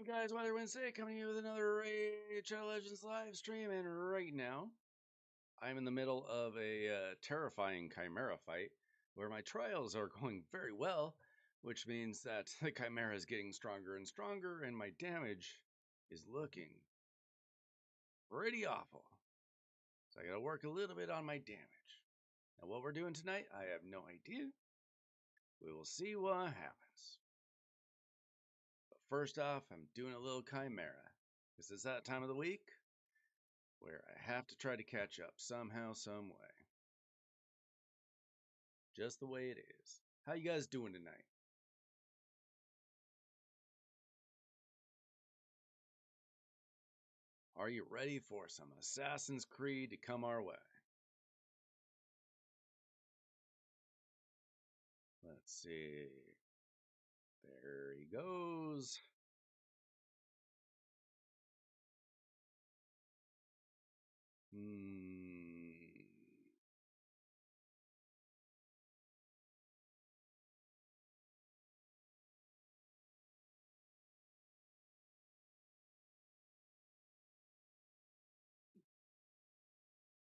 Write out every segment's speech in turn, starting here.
guys, Wyler Wednesday coming to you with another Raid Shadow Legends live stream, and right now I'm in the middle of a terrifying Chimera fight where my trials are going very well, which means that the Chimera is getting stronger and stronger, and my damage is looking pretty awful. So I gotta work a little bit on my damage. Now, what we're doing tonight, I have no idea. We will see what happens. But first off, I'm doing a little Chimera. This is that time of the week where I have to try to catch up somehow, some way. Just the way it is. How you guys doing tonight? Are you ready for some Assassin's Creed to come our way? Let's see. There he goes.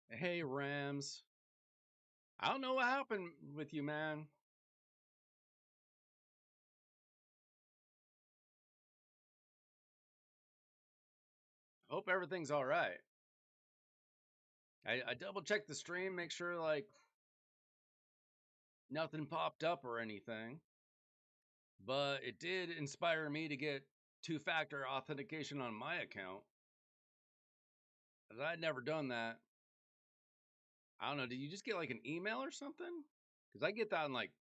Hey, Rams. I don't know what happened with you, man. Hope everything's all right. I double checked the stream, make sure like nothing popped up or anything. But it did inspire me to get two-factor authentication on my account. Cause I'd never done that. I don't know. Did you just get like an email or something? Because I get that on like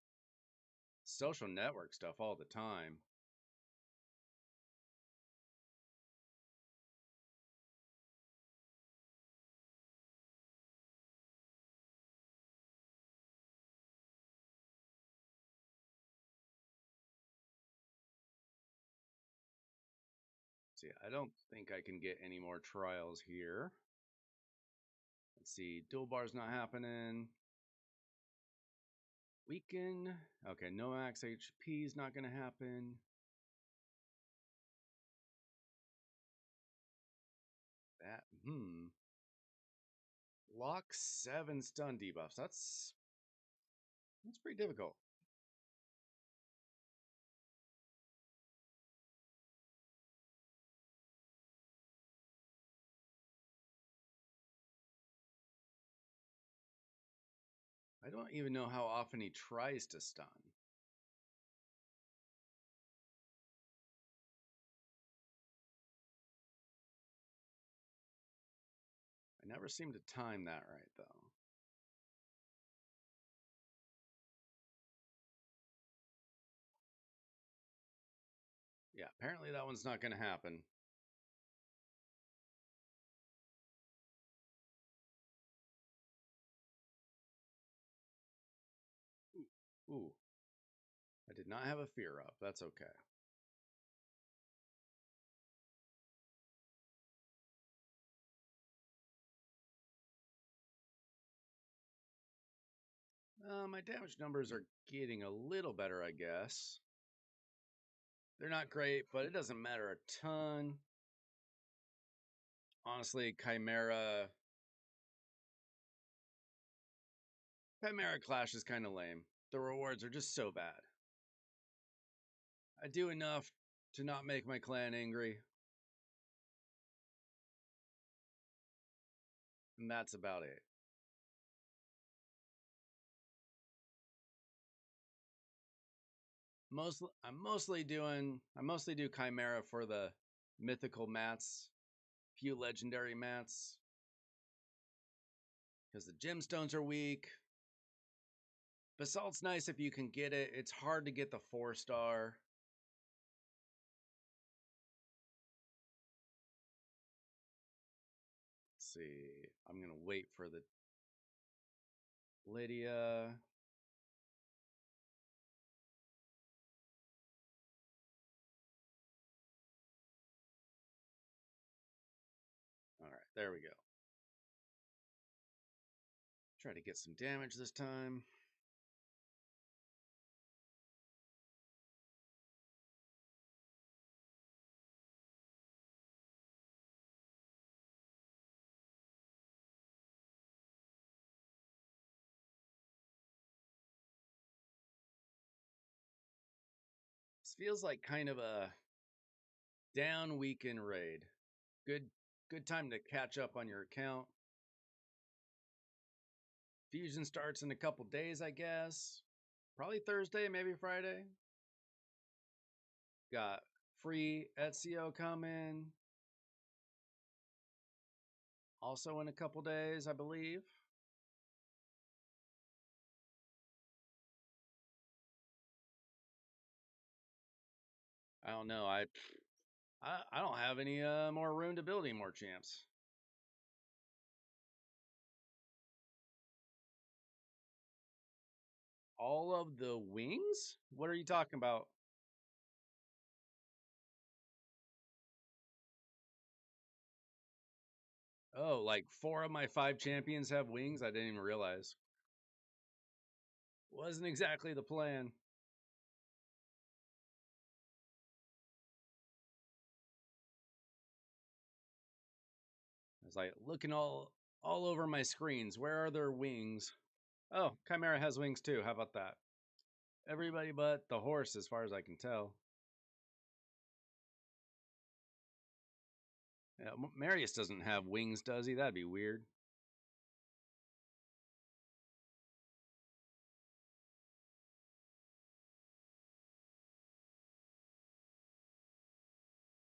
social network stuff all the time. See, I don't think I can get any more trials here. Let's see. Dual bar's not happening. Weaken. Okay, no max HP is not going to happen. That, Lock 7 stun debuffs. That's pretty difficult. I don't even know how often he tries to stun. I never seem to time that right, though. Yeah, apparently that one's not going to happen. Ooh. I did not have a fear up. That's okay. My damage numbers are getting a little better, I guess. They're not great, but it doesn't matter a ton. Honestly, Chimera Clash is kind of lame. The rewards are just so bad. I do enough to not make my clan angry. And that's about it. I mostly do Chimera for the mythical mats, few legendary mats. Because the gemstones are weak. Basalt's nice if you can get it. It's hard to get the 4-star. Let's see. I'm going to wait for the Lydia. All right, there we go. Try to get some damage this time. This feels like kind of a down weekend raid. Good good time to catch up on your account. Fusion starts in a couple days, I guess. Probably Thursday, maybe Friday. Got free Ezio coming. Also in a couple days, I believe. I don't know. I don't have any more room to build any more champs. All of the wings? What are you talking about? Oh, like four of my five champions have wings? I didn't even realize. Wasn't exactly the plan. I was like looking all over my screens. Where are their wings? Oh, Chimera has wings too. How about that? Everybody but the horse, as far as I can tell. Yeah, Marius doesn't have wings, does he? That'd be weird.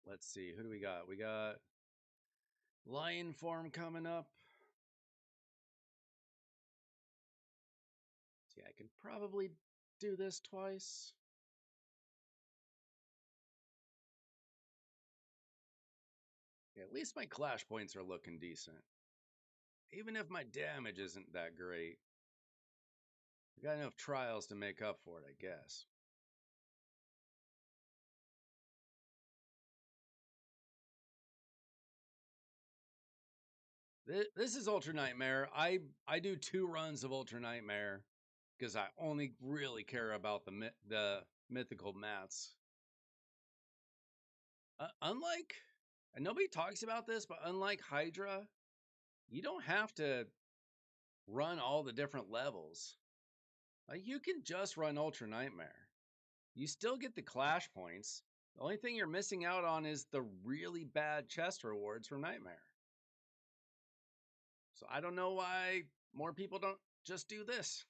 Let's see. Who do we got? We got Lion form coming up. See, I can probably do this twice. Yeah, at least my clash points are looking decent. Even if my damage isn't that great. I got enough trials to make up for it, I guess. This is Ultra Nightmare. I do 2 runs of Ultra Nightmare because I only really care about the mythical mats. Unlike, and nobody talks about this, but unlike Hydra, you don't have to run all the different levels. Like you can just run Ultra Nightmare. You still get the clash points. The only thing you're missing out on is the really bad chest rewards from Nightmare. So I don't know why more people don't just do this.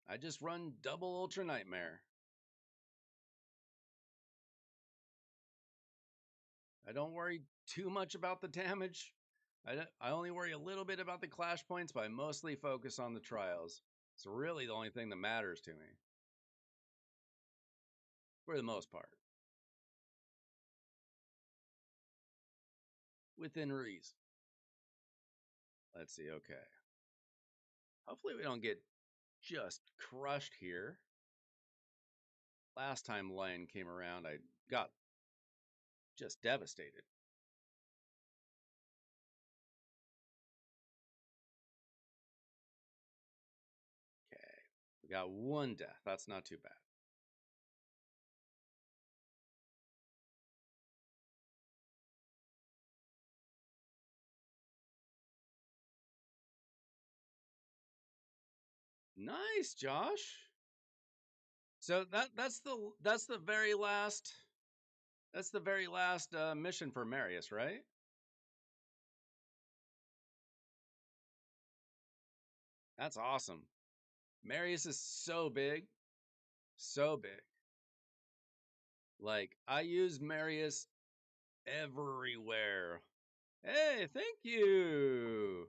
I just run double Ultra Nightmare. I don't worry too much about the damage. I only worry a little bit about the clash points, but I mostly focus on the trials. It's really the only thing that matters to me. For the most part. Within reason. Let's see, okay. Hopefully we don't get just crushed here. Last time Lion came around, I got just devastated. Okay. We got 1 death. That's not too bad. Nice, Josh. So that's the very last mission for Marius, right? That's awesome. Marius is so big, so big. Like I use Marius everywhere. Hey, thank you.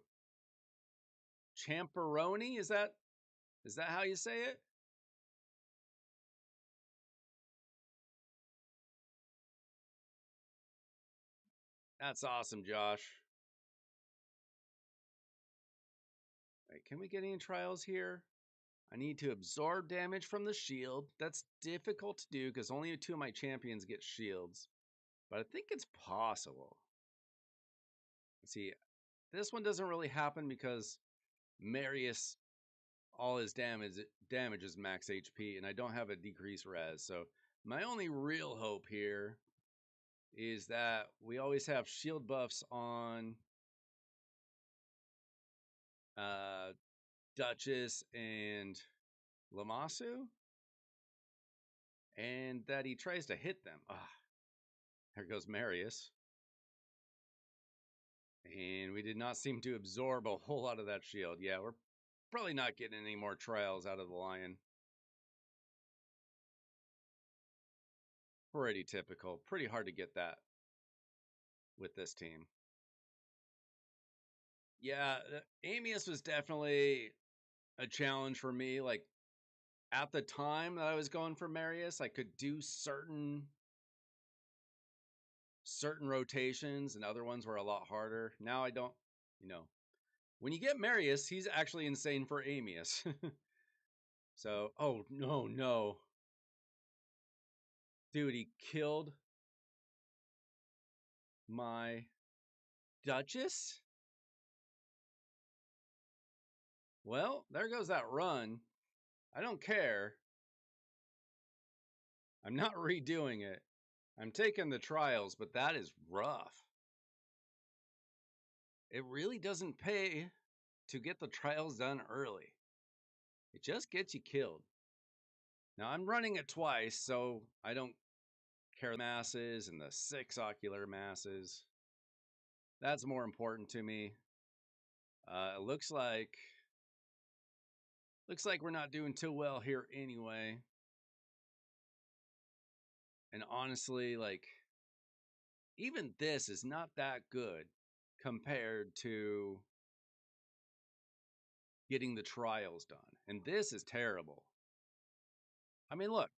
Champeroni, is that how you say it? That's awesome, Josh. Right, can we get any trials here? I need to absorb damage from the shield. That's difficult to do because only 2 of my champions get shields. But I think it's possible. Let's see, this one doesn't really happen because Marius, all his damage is max HP, and I don't have a decreased res. So my only real hope here is that we always have shield buffs on Duchess and Lamasu, and that he tries to hit them. Ah, there goes Marius. And we did not seem to absorb a whole lot of that shield. Yeah, we're probably not getting any more trials out of the lion. Pretty typical. Pretty hard to get that with this team. Yeah, Amius was definitely a challenge for me. Like at the time that I was going for Marius, I could do certain rotations and other ones were a lot harder. Now I don't, you know. When you get Marius, he's actually insane for Amius. So, oh no, no. Dude, he killed my Duchess? Well, there goes that run. I don't care. I'm not redoing it. I'm taking the trials, but that is rough. It really doesn't pay to get the trials done early. It just gets you killed. Now, I'm running it twice, so I don't care the masses and the 6 ocular masses. That's more important to me. It looks like we're not doing too well here anyway. And honestly, like even this is not that good compared to getting the trials done. And this is terrible. I mean, look,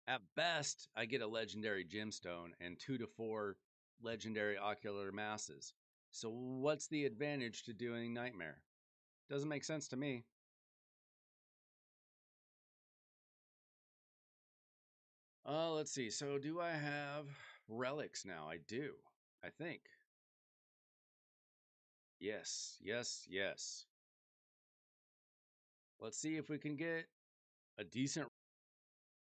at best, I get a legendary gemstone and 2 to 4 legendary ocular masses. So, what's the advantage to doing Nightmare? Doesn't make sense to me. Let's see. So, do I have relics now? I do, I think. Yes, yes, yes. Let's see if we can get a decent.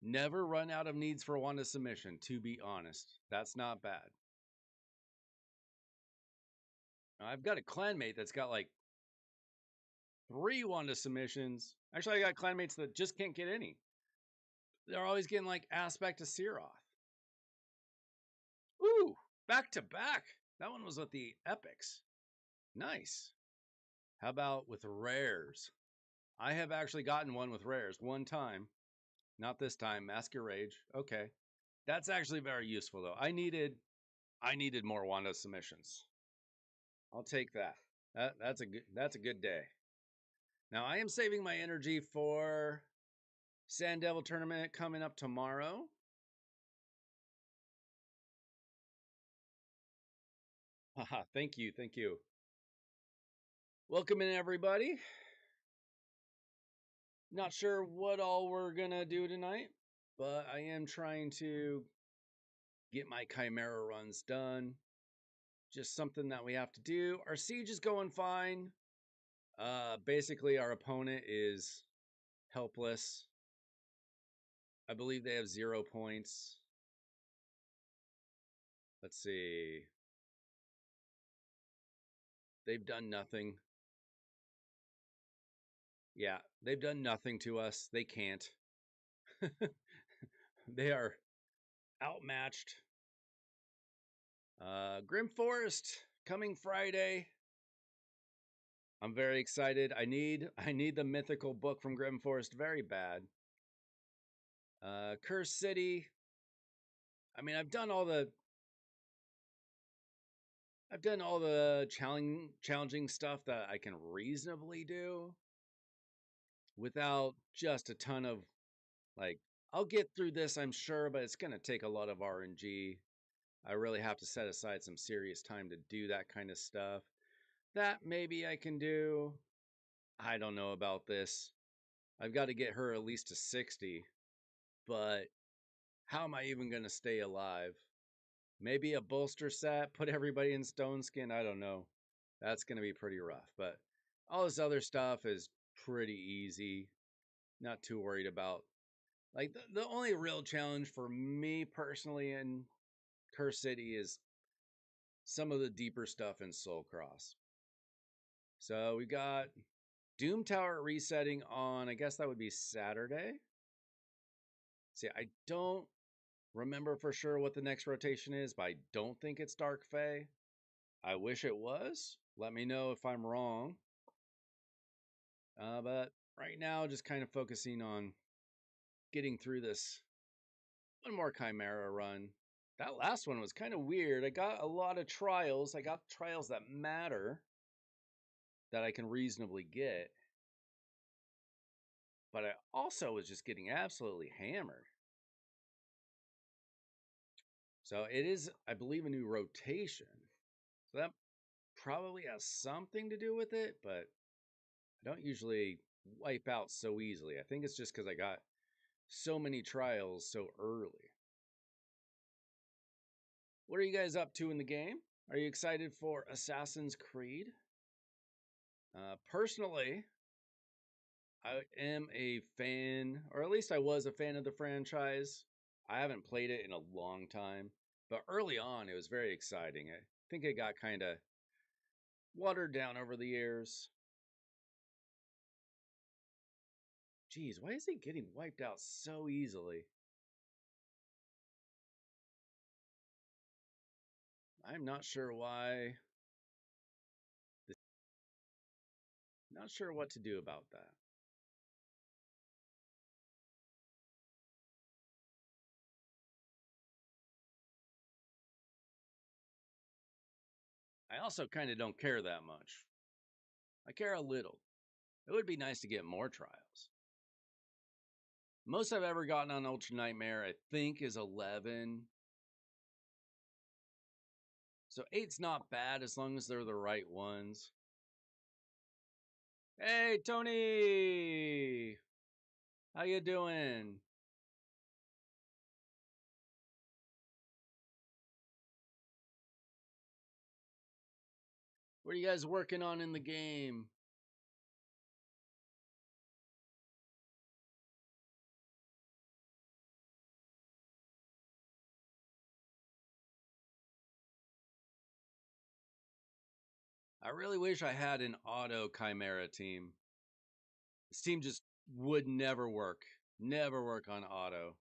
Never run out of needs for Wanda submission, to be honest. That's not bad. I've got a clanmate that's got like 3 Wanda submissions. Actually, I got clanmates that just can't get any. They're always getting like Aspect to Seroth. Ooh, back to back. That one was with the epics. Nice. How about with rares? I have actually gotten one with rares one time. Not this time. Mask Your Rage. Okay. That's actually very useful though. I needed more Wanda submissions. I'll take that. That's a good day. Now I am saving my energy for Sand Devil tournament coming up tomorrow. Haha, thank you, thank you. Welcome in everybody. Not sure what all we're gonna do tonight, but I am trying to get my Chimera runs done. Just something that we have to do. Our siege is going fine. Basically our opponent is helpless. I believe they have 0 points. Let's see. They've done nothing. Yeah, they've done nothing to us. They can't. They are outmatched. Grim Forest coming Friday. I'm very excited. I need the mythical book from Grim Forest very bad. Curse City. I mean, I've done all the challenging stuff that I can reasonably do without just a ton of like I'll get through this, I'm sure, but it's going to take a lot of RNG. I really have to set aside some serious time to do that kind of stuff. That maybe I can do. I don't know about this. I've got to get her at least to 60, but how am I even going to stay alive? Maybe a bolster set, put everybody in stone skin. I don't know. That's going to be pretty rough, but all this other stuff is pretty easy. Not too worried about. Like, the only real challenge for me personally in Curse City is some of the deeper stuff in Soul Cross. So we got Doom Tower resetting on, I guess that would be Saturday. See, I don't remember for sure what the next rotation is, but I don't think it's Dark Fae. I wish it was. Let me know if I'm wrong. But right now, just kind of focusing on getting through this one more Chimera run. That last one was kind of weird. I got a lot of trials. I got trials that matter that I can reasonably get. But I also was just getting absolutely hammered. So it is, I believe, a new rotation. So that probably has something to do with it, but I don't usually wipe out so easily. I think it's just because I got so many trials so early. What are you guys up to in the game? Are you excited for Assassin's Creed? Personally, I am a fan, or at least I was a fan of the franchise. I haven't played it in a long time, but early on it was very exciting. I think it got kind of watered down over the years. Geez, why is he getting wiped out so easily? I'm not sure why. Not sure what to do about that. I also kind of don't care that much. I care a little. It would be nice to get more trials. Most I've ever gotten on Ultra Nightmare, I think, is 11. So 8's not bad as long as they're the right ones. Hey, Tony! How you doing? What are you guys working on in the game? I really wish I had an auto Chimera team. This team just would never work. Never work on auto.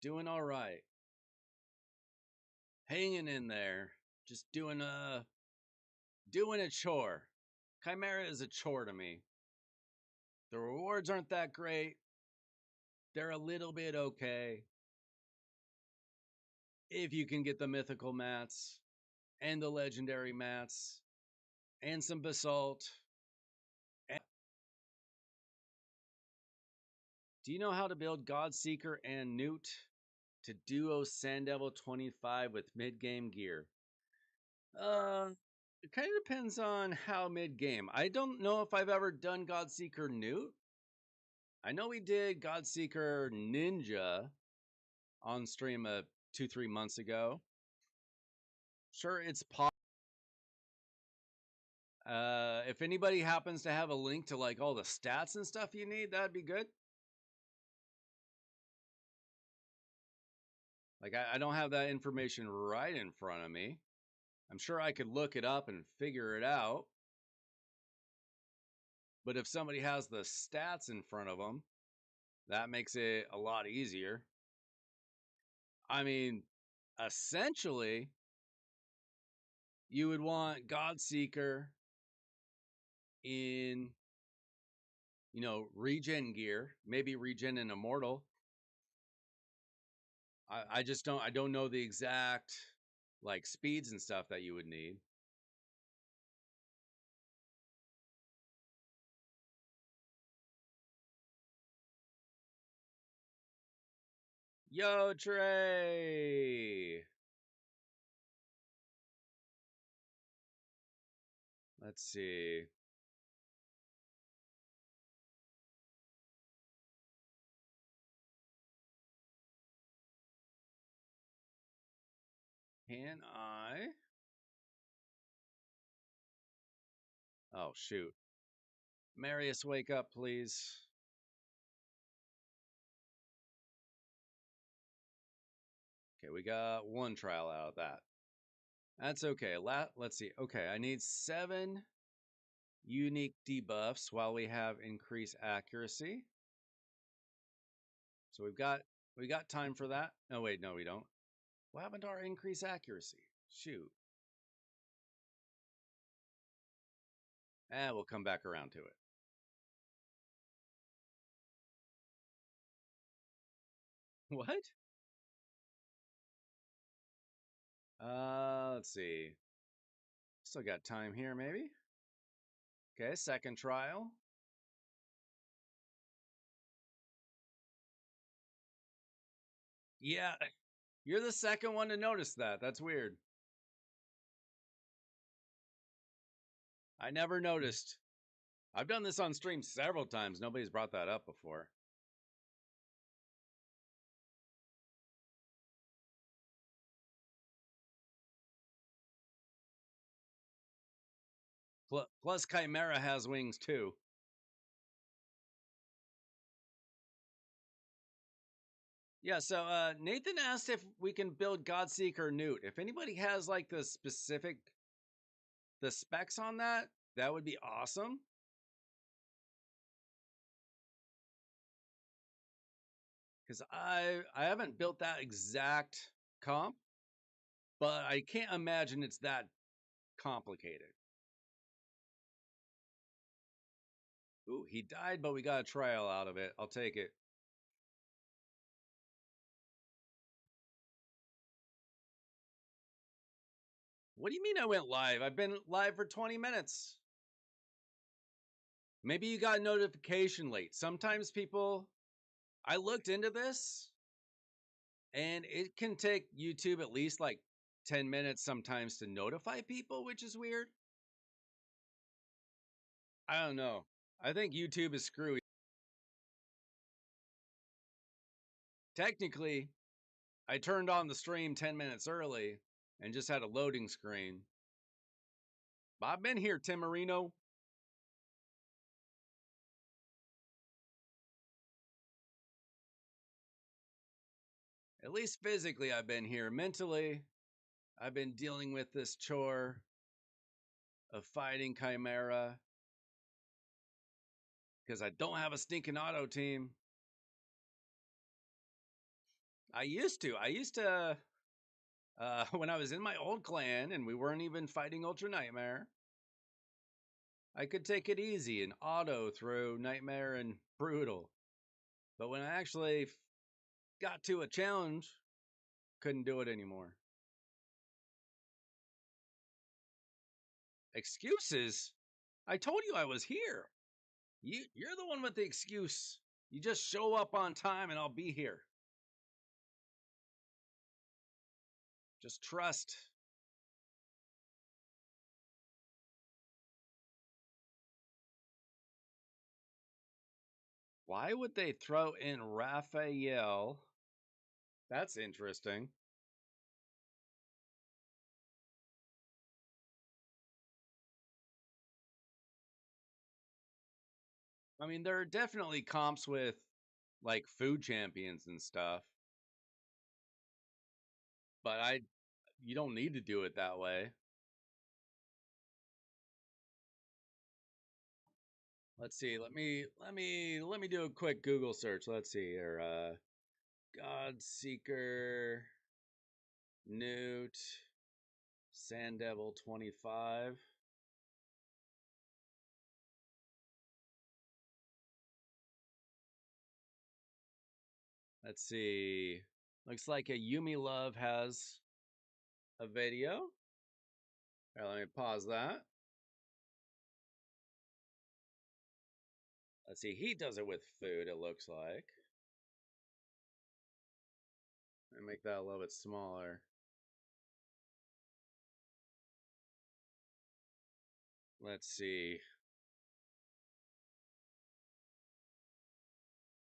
Doing all right. Hanging in there. Just doing a chore. Chimera is a chore to me. The rewards aren't that great. They're a little bit okay. If you can get the mythical mats and the legendary mats and some basalt. Do you know how to build Godseeker and Newt to duo Sand Devil 25 with mid game gear? Uh, it kind of depends on how mid game. I don't know if I've ever done Godseeker Newt. I know we did Godseeker Ninja on stream 2-3 months ago. Sure, it's possible. If anybody happens to have a link to like all the stats and stuff you need, that'd be good. Like I don't have that information right in front of me. I'm sure I could look it up and figure it out. But if somebody has the stats in front of them, that makes it a lot easier. I mean, essentially, you would want Godseeker in, regen gear, maybe regen and immortal. I just don't know the exact like speeds and stuff that you would need. Yo, Trey. Let's see. Can I? Oh, shoot. Marius, wake up, please. Okay, we got one trial out of that. That's okay. Let's see. Okay, I need 7 unique debuffs while we have increased accuracy. So we got time for that. No, wait, no, we don't. What happened to our increased accuracy? Shoot. We'll come back around to it. What? Let's see. Still got time here, maybe. Okay, second trial. Yeah, you're the second one to notice that. That's weird. I never noticed. I've done this on stream several times. Nobody's brought that up before. Plus, Chimera has wings too. Yeah, so Nathan asked if we can build Godseeker Newt. If anybody has like the specs on that, that would be awesome. Because I haven't built that exact comp, but I can't imagine it's that complicated. Ooh, he died, but we got a trial out of it. I'll take it. What do you mean I went live? I've been live for 20 minutes. Maybe you got a notification late. Sometimes people, I looked into this and it can take YouTube at least like 10 minutes sometimes to notify people, which is weird. I don't know. I think YouTube is screwy. Technically, I turned on the stream 10 minutes early and just had a loading screen. But I've been here, Tim Marino. At least physically, I've been here. Mentally, I've been dealing with this chore of fighting Chimera because I don't have a stinking auto team. I used to. When I was in my old clan and we weren't even fighting Ultra Nightmare, I could take it easy and auto through Nightmare and Brutal. But when I actually got to a challenge, couldn't do it anymore. Excuses? I told you I was here. You're the one with the excuse. You just show up on time and I'll be here. Just trust. Why would they throw in Raphael? That's interesting. I mean, there are definitely comps with like food champions and stuff, but you don't need to do it that way. Let's see. Let me do a quick Google search. Let's see here. Godseeker Newt Sand Devil 25. Let's see. Looks like a Yumi Love has a video. All right, let me pause that. Let's see. He does it with food, it looks like. Let me make that a little bit smaller. Let's see.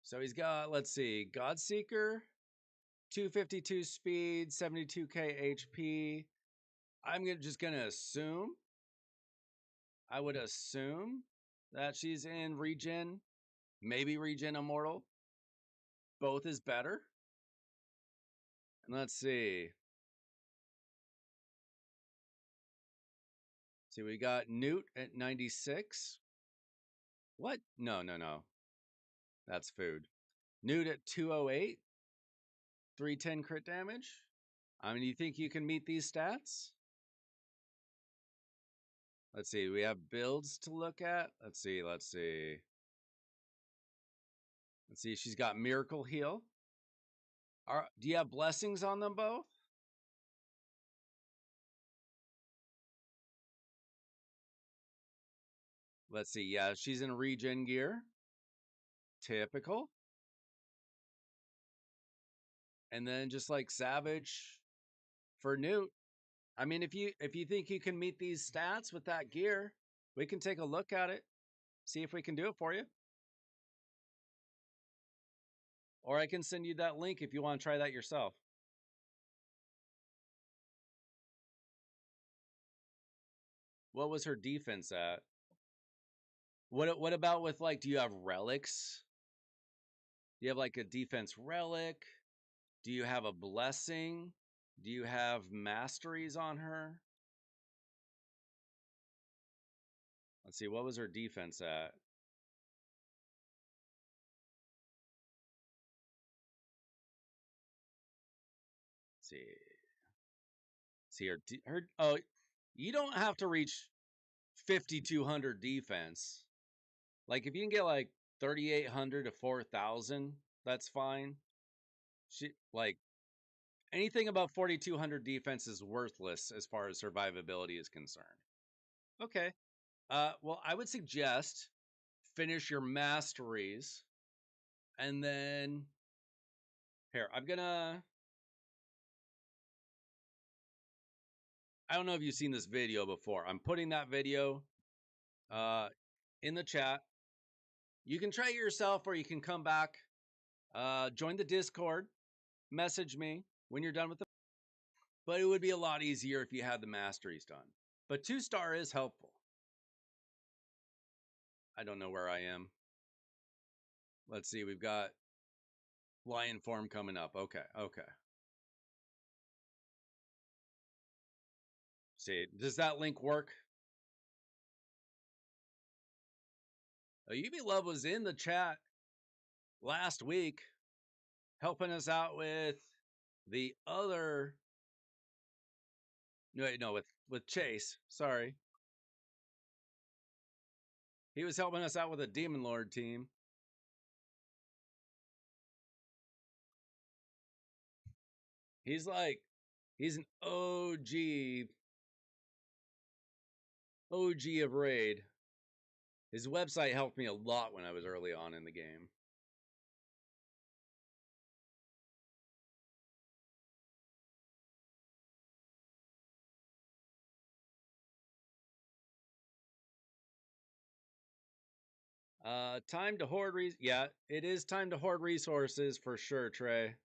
So he's got, let's see, Godseeker, 252 speed, 72k HP. I'm just gonna assume. I would assume that she's in regen, maybe regen immortal. Both is better. And let's see. See, we got Newt at 96. What? No, no, no. That's food. Newt at 208, 310 crit damage. I mean, you think you can meet these stats? Let's see. We have builds to look at. Let's see. Let's see. Let's see. She's got Miracle Heal. Do you have blessings on them both? Let's see. Yeah, she's in regen gear. Typical. And then just like Savage for Newt. I mean, if you think you can meet these stats with that gear, we can take a look at it, see if we can do it for you. Or I can send you that link if you want to try that yourself. What was her defense at? What about with like, do you have relics? Do you have like a defense relic? Do you have a blessing? Do you have masteries on her? Let's see, what was her defense at? Let's see her. Oh, you don't have to reach 5,200 defense. Like if you can get like 3,800 to 4,000, that's fine. She like anything above 4,200 defense is worthless as far as survivability is concerned. Okay. Well, I would suggest finish your masteries, and then here I'm gonna. I don't know if you've seen this video before. I'm putting that video uh, in the chat. You can try it yourself, or you can come back, join the Discord, message me when you're done with the. But it would be a lot easier if you had the masteries done. But 2-star is helpful. I don't know where I am. Let's see. We've got Lion Form coming up. Okay. Okay. See, does that link work? UB Love was in the chat last week helping us out with the other. No, with Chase. Sorry. He was helping us out with a Demon Lord team. He's an OG of Raid. His website helped me a lot when I was early on in the game. Time to hoard yeah, it is time to hoard resources for sure, Trey.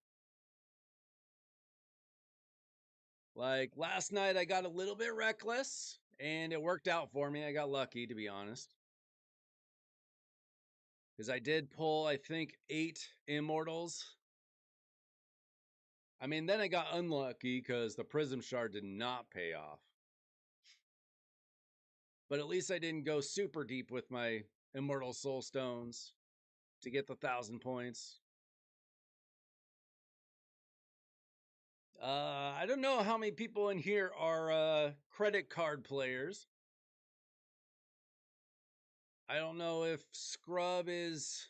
Like last night I got a little bit reckless and it worked out for me. I got lucky, to be honest. Because I did pull, I think, 8 immortals. I mean, then I got unlucky because the Prism Shard did not pay off. But at least I didn't go super deep with my Immortal Soul Stones to get the 1,000 points. I don't know how many people in here are credit card players. I don't know if Scrub is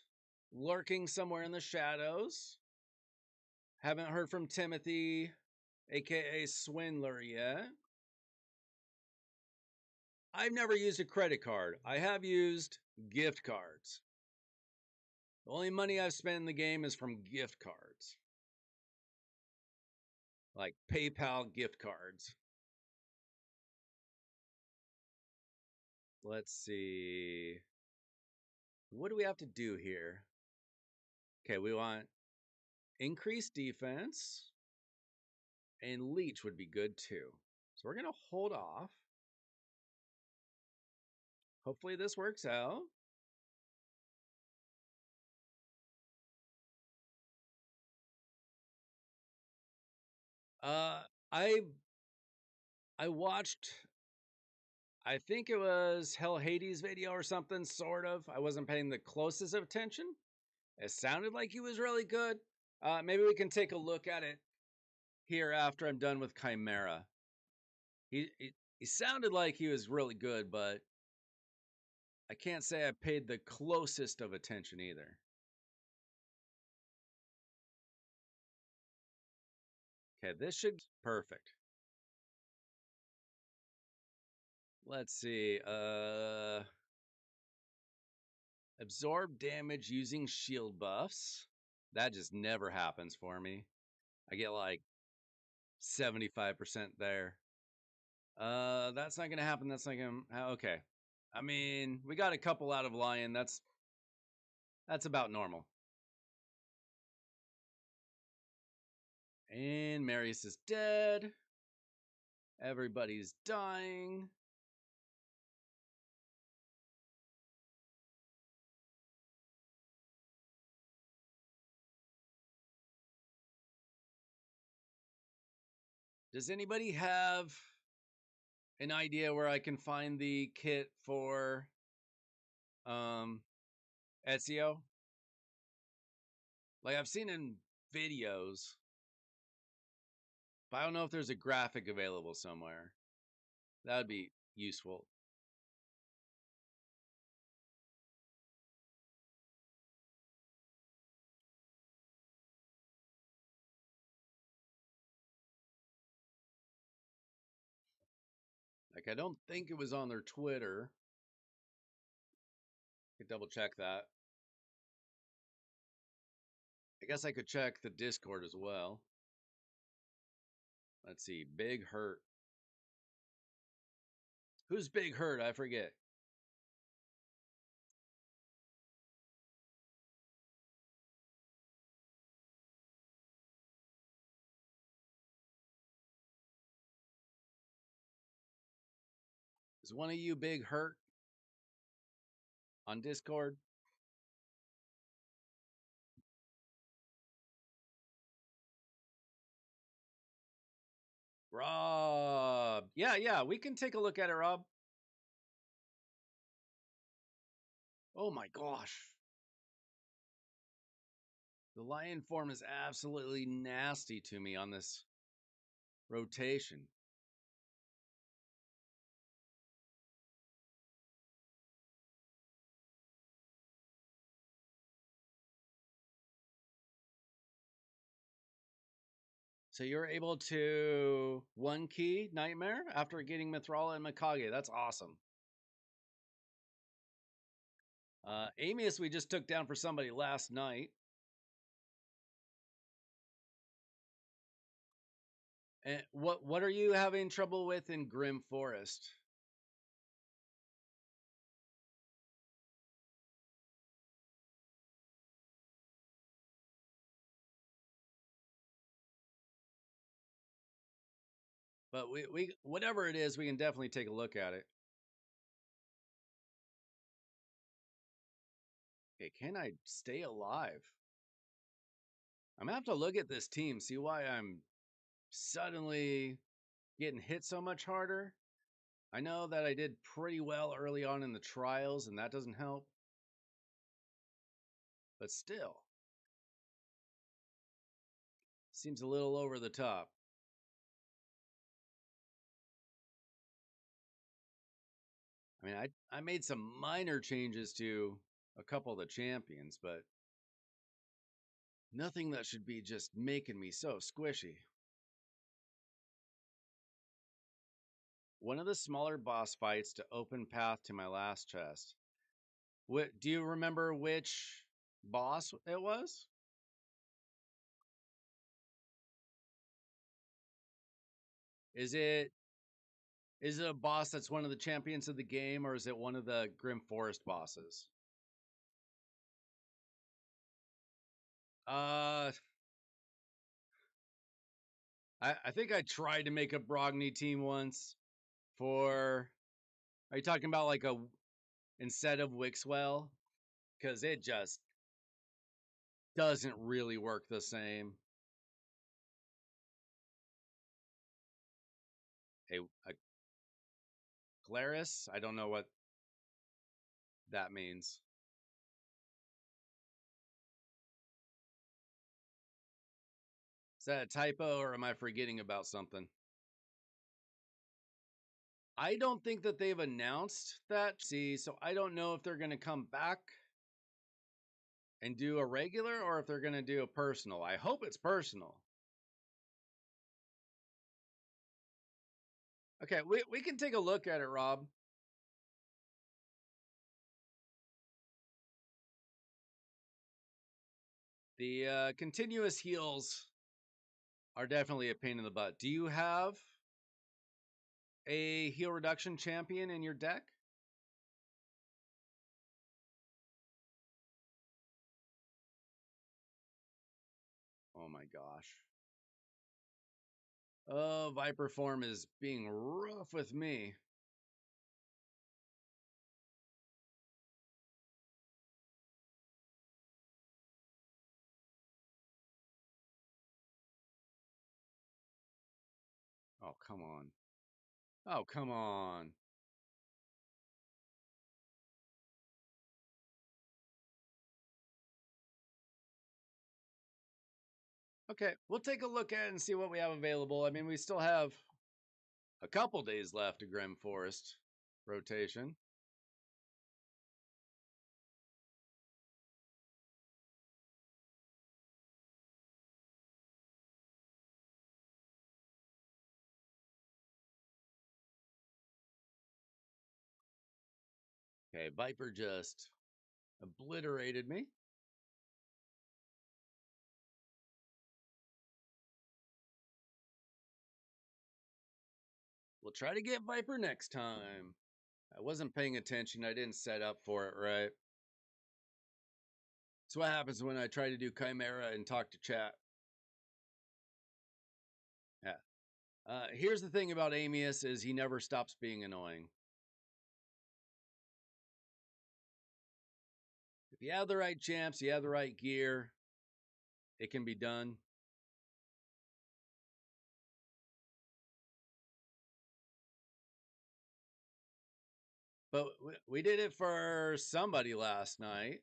lurking somewhere in the shadows. Haven't heard from Timothy, aka Swindler, yet. I've never used a credit card. I have used gift cards. The only money I've spent in the game is from gift cards. Like PayPal gift cards. Let's see. What do we have to do here? Okay, we want increased defense. And leech would be good too. So we're going to hold off. Hopefully this works out. Uh, I I watched I think it was Hell Hades video or something, sort of. I wasn't paying the closest of attention. It sounded like he was really good. Maybe we can take a look at it here after I'm done with Chimera. He sounded like he was really good, but I can't say I paid the closest of attention either. Okay, this should be perfect. Let's see. Absorb damage using shield buffs. That just never happens for me. I get like 75% there. That's not gonna happen. That's not gonna. Okay. I mean, we got a couple out of Lion. That's about normal. And Marius is dead. Everybody's dying. Does anybody have an idea where I can find the kit for Ezio? Like I've seen in videos, but I don't know if there's a graphic available somewhere. That would be useful. Like I don't think it was on their Twitter. I could double check that. I guess I could check the Discord as well. Let's see. Big Hurt. Who's Big Hurt? I forget. Is one of you Big Hurt on Discord? Rob. Yeah, we can take a look at it, Rob. Oh my gosh. The lion form is absolutely nasty to me on this rotation. So you're able to one key Nightmare after getting Mithrala and Mikage. That's awesome. Amius we just took down for somebody last night. And what are you having trouble with in Grim Forest? But we whatever it is, we can definitely take a look at it. Okay, can I stay alive? I'm gonna have to look at this team, see why I'm suddenly getting hit so much harder. I know that I did pretty well early on in the trials, and that doesn't help. But still, seems a little over the top. I mean, I made some minor changes to a couple of the champions, but nothing that should be just making me so squishy. One of the smaller boss fights to open path to my last chest. What do you remember which boss it was? Is it is it a boss that's one of the champions of the game, or is it one of the Grim Forest bosses? Uh, I think I tried to make a Brogni team once for. Are you talking about like a instead of Wixwell? Because it just doesn't really work the same. Hey, Glarus? I don't know what that means. Is that a typo or am I forgetting about something? I don't think that they've announced that. See, so I don't know if they're going to come back and do a regular or if they're going to do a personal. I hope it's personal. Okay, we can take a look at it, Rob. The continuous heals are definitely a pain in the butt. Do you have a heal reduction champion in your deck? Oh my gosh. Oh, Viper form is being rough with me. Oh, come on. Oh, come on. Okay, we'll take a look at it and see what we have available. I mean, we still have a couple days left of Grim Forest rotation. Okay, Viper just obliterated me. We'll try to get Viper next time. I wasn't paying attention. I didn't set up for it right. That's what happens when I try to do Chimera and talk to chat. Yeah. Here's the thing about Amius is he never stops being annoying. If you have the right champs, you have the right gear, it can be done. But we did it for somebody last night,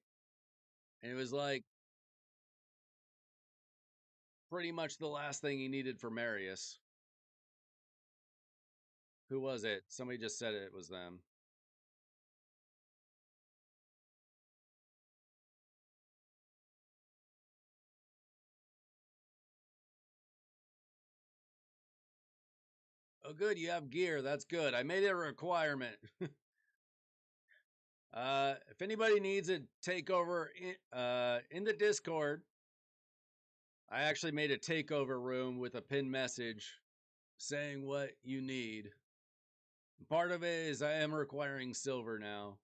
and it was like pretty much the last thing he needed for Marius. Who was it? Somebody just said it was them. Oh, good, you have gear. That's good. I made it a requirement. If anybody needs a takeover in the Discord, I actually made a takeover room with a pinned message saying what you need. Part of it is I am requiring silver now.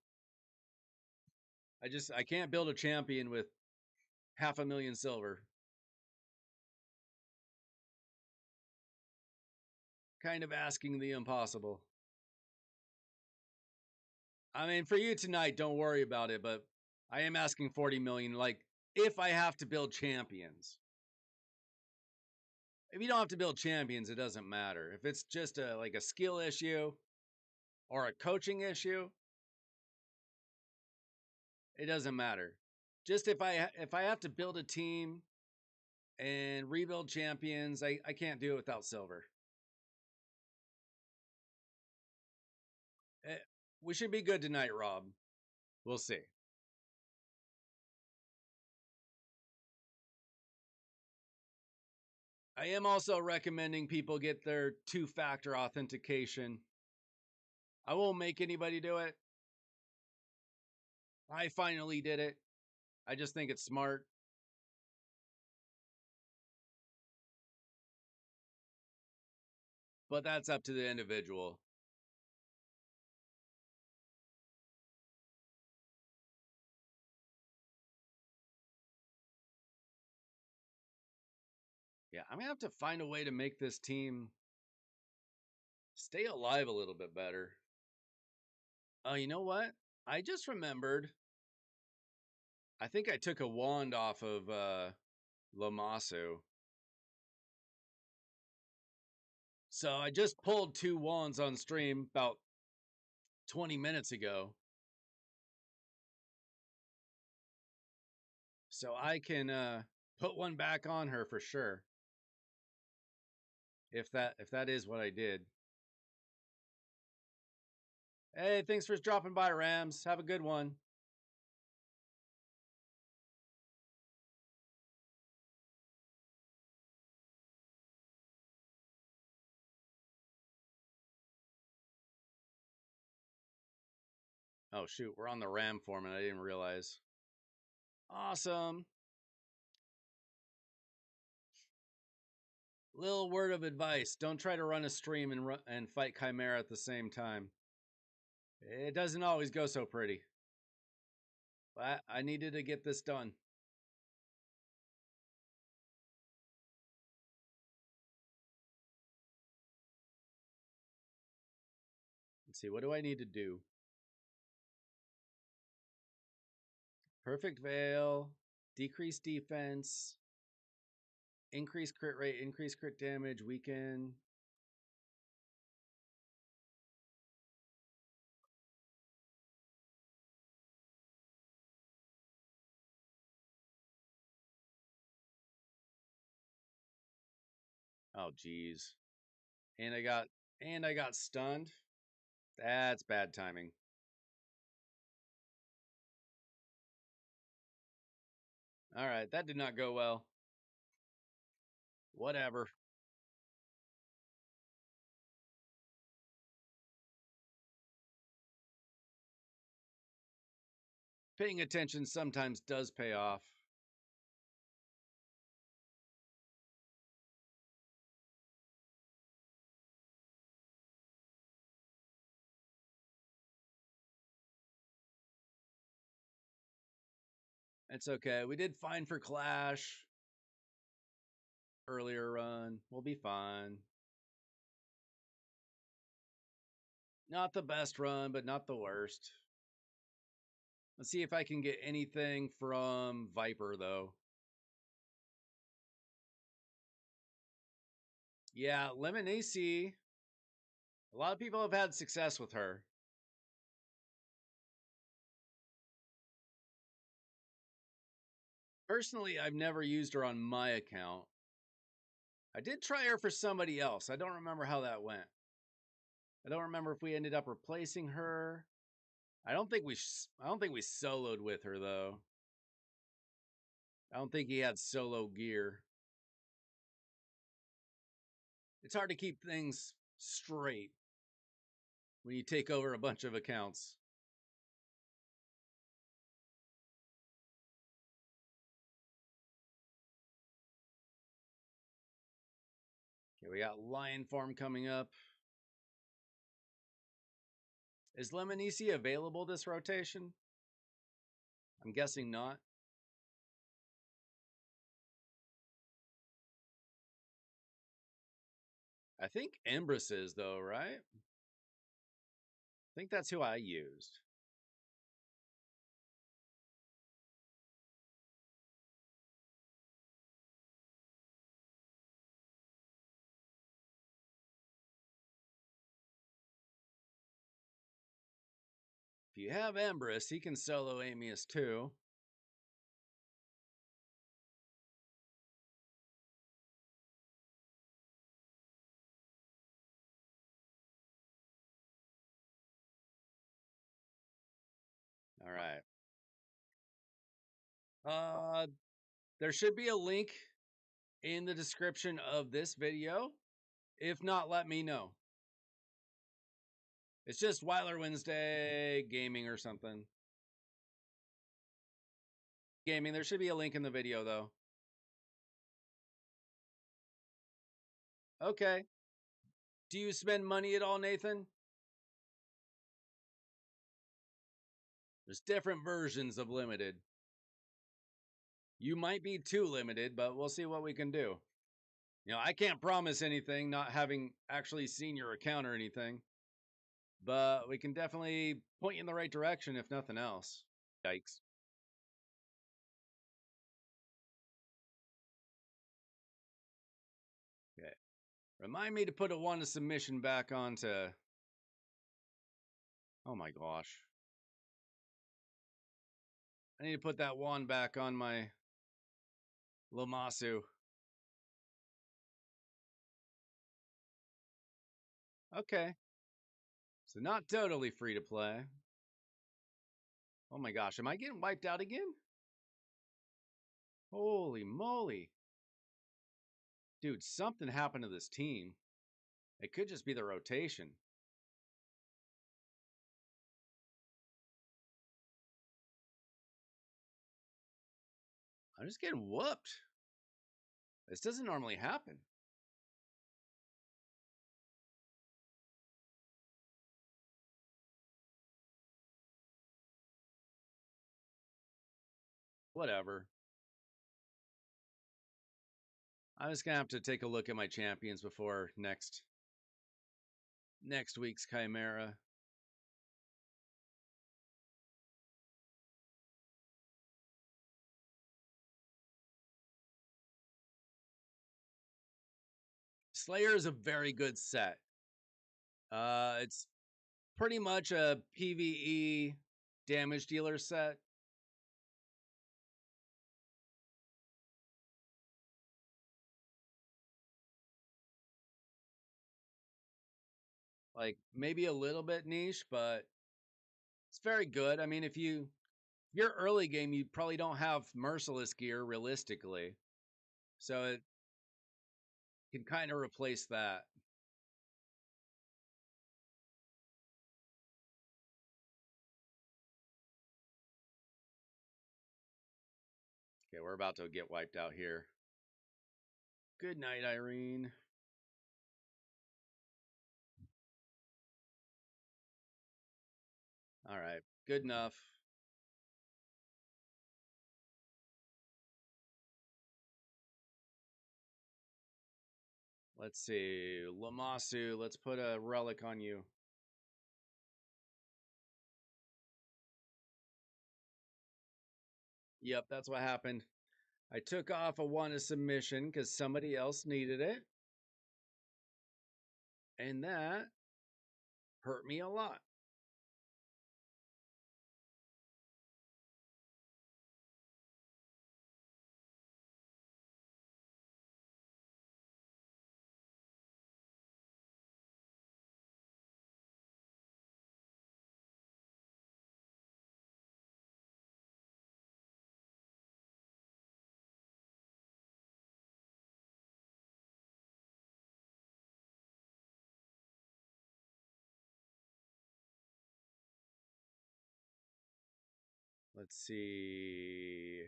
I can't build a champion with 500,000 silver. Kind of asking the impossible. I mean, for you tonight, don't worry about it, but I am asking 40 million, like, if I have to build champions. If you don't have to build champions, it doesn't matter. If it's just like a skill issue or a coaching issue, it doesn't matter. Just if I have to build a team and rebuild champions, I can't do it without silver. Eh, we should be good tonight, Rob. We'll see. I am also recommending people get their two-factor authentication. I won't make anybody do it. I finally did it. I just think it's smart. But that's up to the individual. Yeah, I'm going to have to find a way to make this team stay alive a little bit better. Oh, you know what? I just remembered. I think I took a wand off of Lamasu. So I just pulled two wands on stream about 20 minutes ago. So I can put one back on her for sure. If that is what I did. Hey, thanks for dropping by, Rams. Have a good one. Oh shoot, we're on the Ram foreman. I didn't realize. Awesome. Little word of advice: don't try to run a stream and fight Chimera at the same time. It doesn't always go so pretty. But I needed to get this done. Let's see, what do I need to do? Perfect Veil, decrease defense, increase crit rate, increase crit damage, weaken. Oh geez. And I got stunned. That's bad timing. All right, that did not go well. Whatever. Paying attention sometimes does pay off. It's okay. We did fine for Clash earlier run. We'll be fine. Not the best run, but not the worst. Let's see if I can get anything from Viper, though. Yeah, Lemonacea. A lot of people have had success with her. Personally, I've never used her on my account. I did try her for somebody else. I don't remember how that went. I don't remember if we ended up replacing her. I don't think we soloed with her though. I don't think he had solo gear. It's hard to keep things straight when you take over a bunch of accounts. Okay, we got Lion Farm coming up. Is Lemonisi available this rotation? I'm guessing not. I think Embrus is though, right? I think that's who I used. If you have Embrus, he can solo Amius too. All right. There should be a link in the description of this video. If not, let me know. It's just Wyler Wednesday gaming or something. Gaming. There should be a link in the video though. Okay. Do you spend money at all, Nathan? There's different versions of limited. You might be too limited, but we'll see what we can do. You know, I can't promise anything, not having actually seen your account or anything. But we can definitely point you in the right direction, if nothing else. Yikes. Okay. Remind me to put a one to submission back onto Oh my gosh. I need to put that wand back on my Lamasu. Okay. So not totally free to play. Oh my gosh, am I getting wiped out again? Holy moly. Dude, something happened to this team. It could just be the rotation. I'm just getting whooped. This doesn't normally happen. Whatever. I'm just gonna have to take a look at my champions before next week's Chimera. Slayer is a very good set. It's pretty much a PvE damage dealer set. Like maybe a little bit niche, but it's very good. I mean, if you're early game, you probably don't have merciless gear realistically, so it can kind of replace that. Okay, we're about to get wiped out here. Good night, Irene. All right, good enough. Let's see, Lamasu. Let's put a relic on you. Yep, that's what happened. I took off a one of submission because somebody else needed it, and that hurt me a lot. Let's see.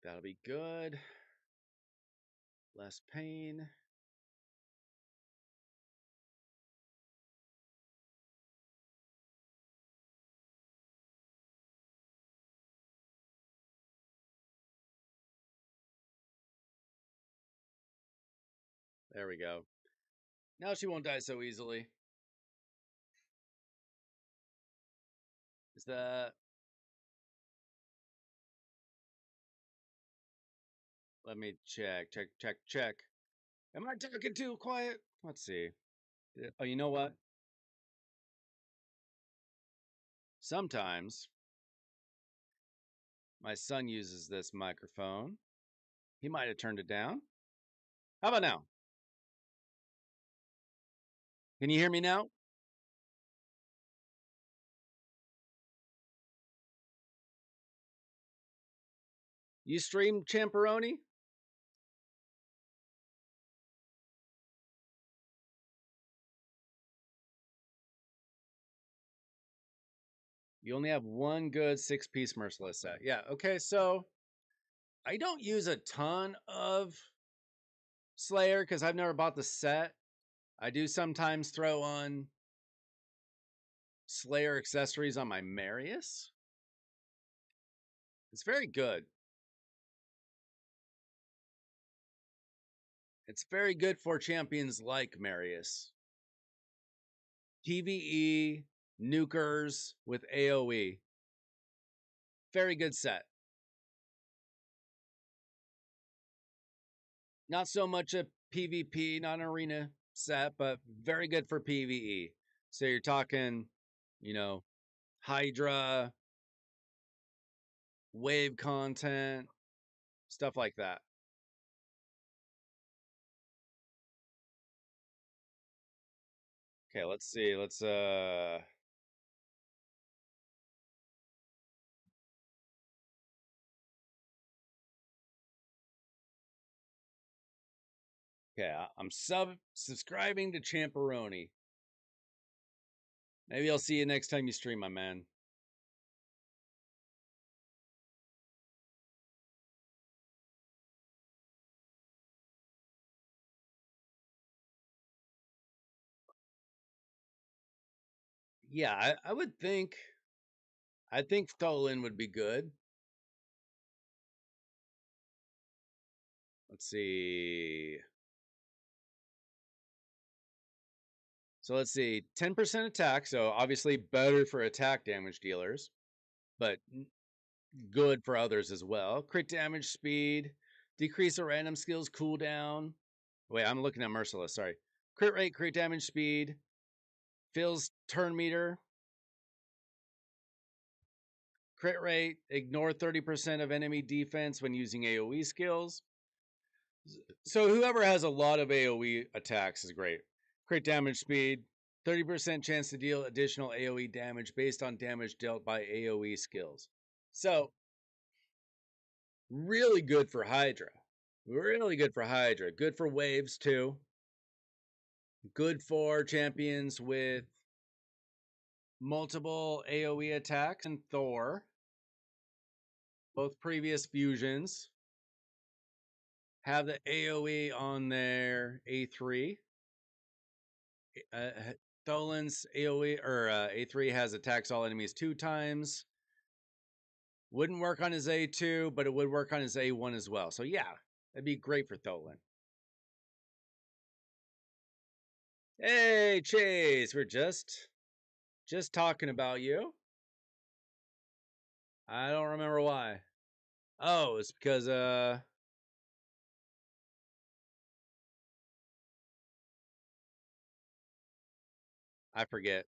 That'll be good. Less pain. There we go. Now she won't die so easily. Is that... Let me check. Check. Am I talking too quiet? Let's see. Oh, you know what? Sometimes my son uses this microphone. He might have turned it down. How about now? Can you hear me now? You stream Champeroni? You only have one good 6-piece merciless set. Yeah, okay, so I don't use a ton of Slayer because I've never bought the set. I do sometimes throw on Slayer accessories on my Marius. It's very good. It's very good for champions like Marius. PvE nukers with AoE. Very good set. Not so much a PvP, not an arena set, but very good for PvE. So you're talking, you know, Hydra, wave content, stuff like that. Okay, let's see. Let's okay, I'm subscribing to Champeroni. Maybe I'll see you next time you stream, my man. Yeah, I would think. I think Tholen would be good. Let's see. So let's see. 10% attack. So obviously better for attack damage dealers, but good for others as well. Crit damage speed, decrease a random skills cooldown. Wait, I'm looking at Merciless. Sorry. Crit rate, crit damage speed, fills turn meter. Crit rate, ignore 30% of enemy defense when using AoE skills. So whoever has a lot of AoE attacks is great. Crit damage speed, 30% chance to deal additional AoE damage based on damage dealt by AoE skills. So really good for Hydra. Really good for Hydra. Good for waves too. Good for champions with multiple AoE attacks and Thor. Both previous fusions have the AoE on their A3. Tholen's AoE or A3 has attacks all enemies 2 times. Wouldn't work on his A2, but it would work on his A1 as well. So yeah, that'd be great for Tholen. Hey, Chase, we're just talking about you. I don't remember why. Oh, it's because I forget.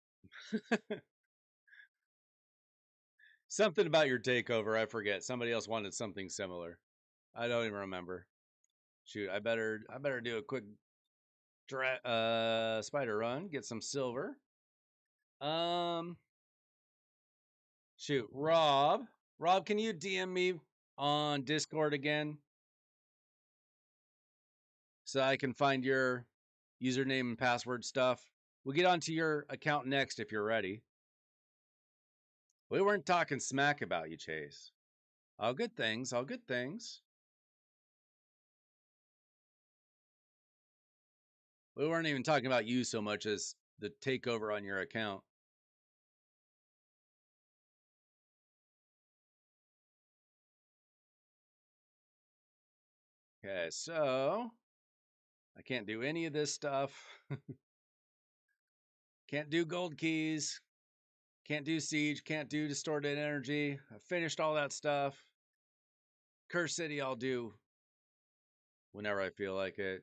Something about your takeover, I forget. Somebody else wanted something similar. I don't even remember. Shoot, I better do a quick spider run, get some silver. Um shoot, Rob. Rob, can you DM me on Discord again? So I can find your username and password stuff. We'll get onto your account next if you're ready. We weren't talking smack about you, Chase. All good things, all good things. We weren't even talking about you so much as the takeover on your account. Okay, so I can't do any of this stuff. Can't do gold keys. Can't do siege. Can't do distorted energy. I finished all that stuff. Curse City I'll do whenever I feel like it.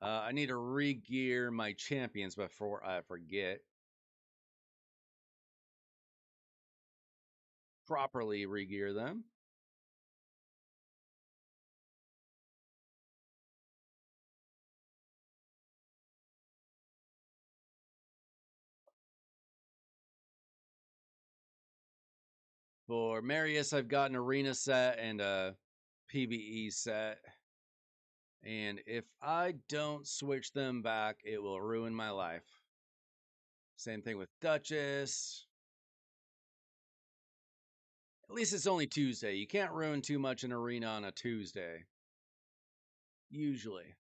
I need to re-gear my champions before I forget. Properly re-gear them. For Marius, I've got an arena set and a PvE set. And if I don't switch them back, it will ruin my life. Same thing with Duchess. At least it's only Tuesday. You can't ruin too much in arena on a Tuesday. Usually.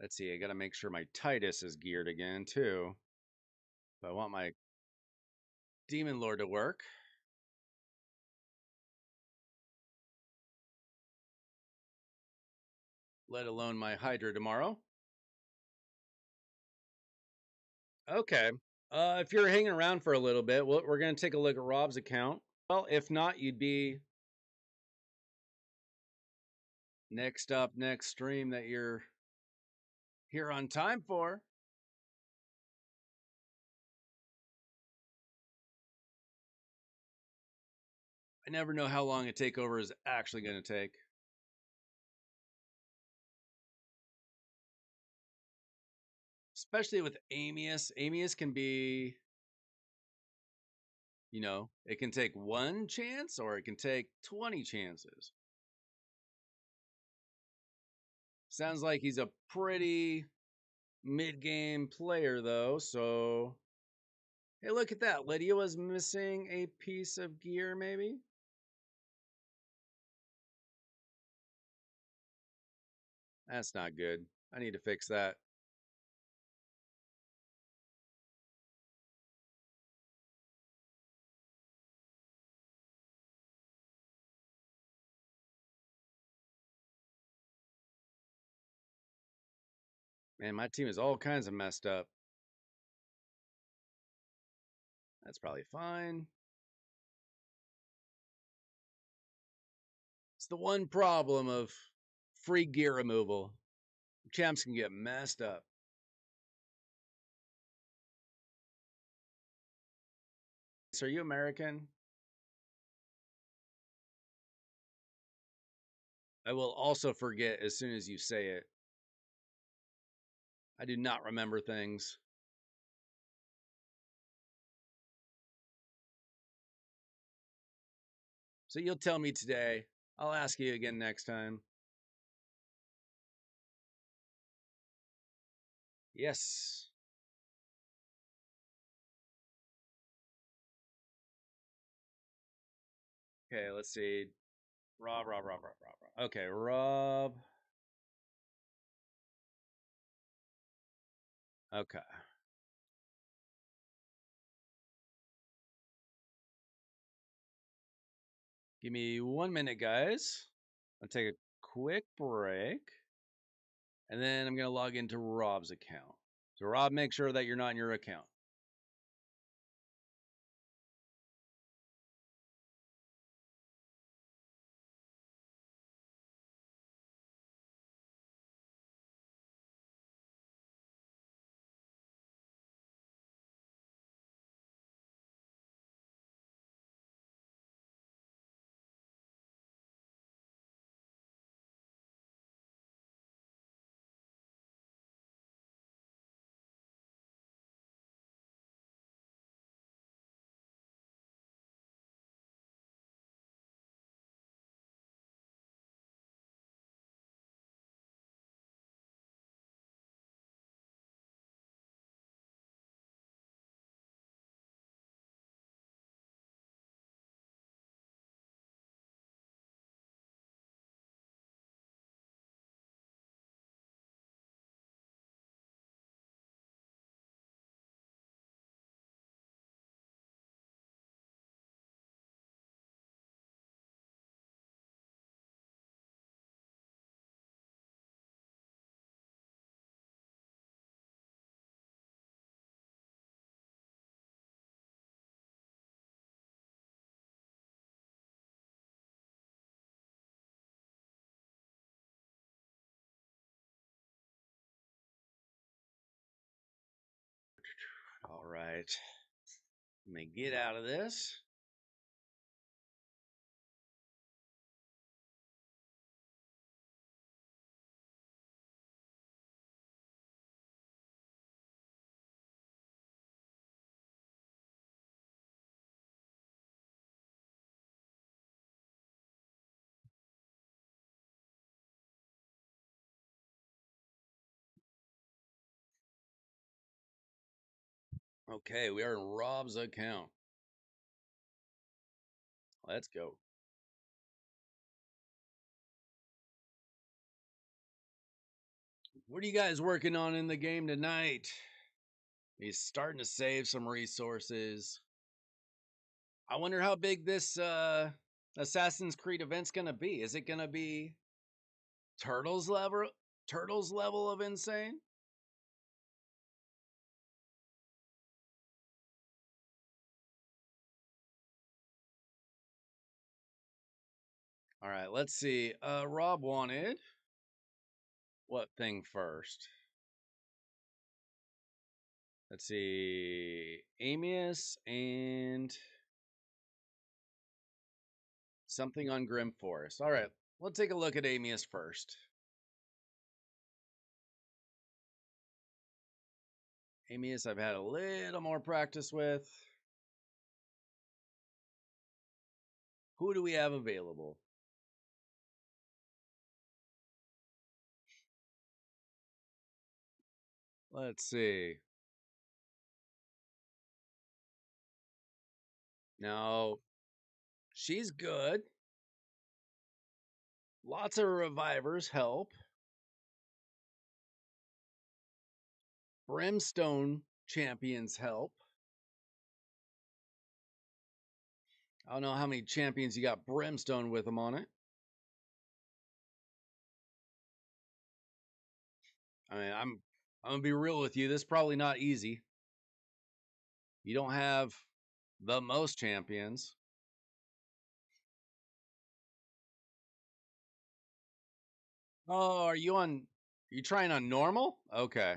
Let's see, I gotta make sure my Titus is geared again, too. If I want my Demon Lord to work. Let alone my Hydra tomorrow. Okay. If you're hanging around for a little bit, we're going to take a look at Rob's account. Well, if not, you'd be next up, next stream that you're here on time for. I never know how long a takeover is actually going to take. Especially with Amius. Amius can be, it can take one chance or it can take 20 chances. Sounds like he's a pretty mid-game player, though, so... Hey, look at that. Lydia was missing a piece of gear, maybe? That's not good. I need to fix that. Man, my team is all kinds of messed up. That's probably fine. It's the one problem of free gear removal. Champs can get messed up. So are you American? I will also forget as soon as you say it. I do not remember things. So you'll tell me today. I'll ask you again next time. Yes. Okay, let's see. Rob. Okay, Rob. Okay. Give me 1 minute, guys. I'll take a quick break. And then I'm going to log into Rob's account. So, Rob, make sure that you're not in your account. All right. Let me get out of this. Okay, we are in Rob's account. Let's go. What are you guys working on in the game tonight? He's starting to save some resources. I wonder how big this Assassin's Creed event's gonna be. Is it gonna be Turtles level of insane? All right, let's see. Rob wanted what thing first? Let's see. Amius and something on Grim Forest. All right, let's take a look at Amius first. Amius, I've had a little more practice with. Who do we have available? Let's see. Now, she's good. Lots of revivers help. Brimstone champions help. I don't know how many champions you got Brimstone with them on it. I mean, I'm gonna be real with you. This is probably not easy. You don't have the most champions. Oh, are you on? Are you trying on normal? Okay,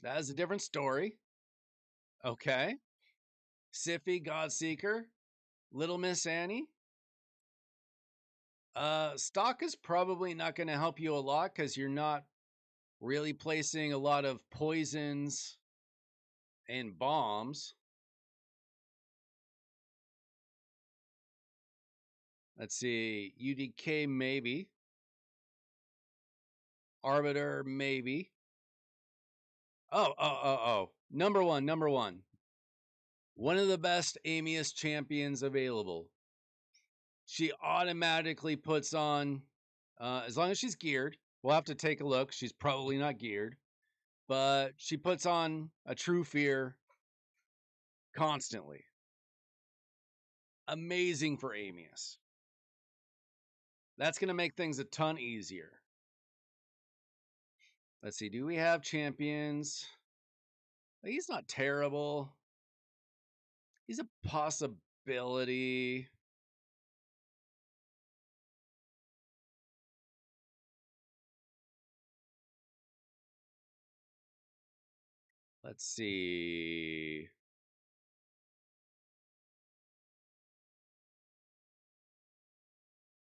that is a different story. Okay, Siffy, Godseeker, Little Miss Annie. Stock is probably not going to help you a lot because you're not really placing a lot of poisons and bombs. Let's see, UDK maybe, Arbiter maybe. Oh. Number one, number one. One of the best Amius champions available. She automatically puts on, as long as she's geared. We'll have to take a look. She's probably not geared, but she puts on a true fear constantly. Amazing for Amius. That's going to make things a ton easier. Let's see. Do we have champions? He's not terrible. He's a possibility. Let's see.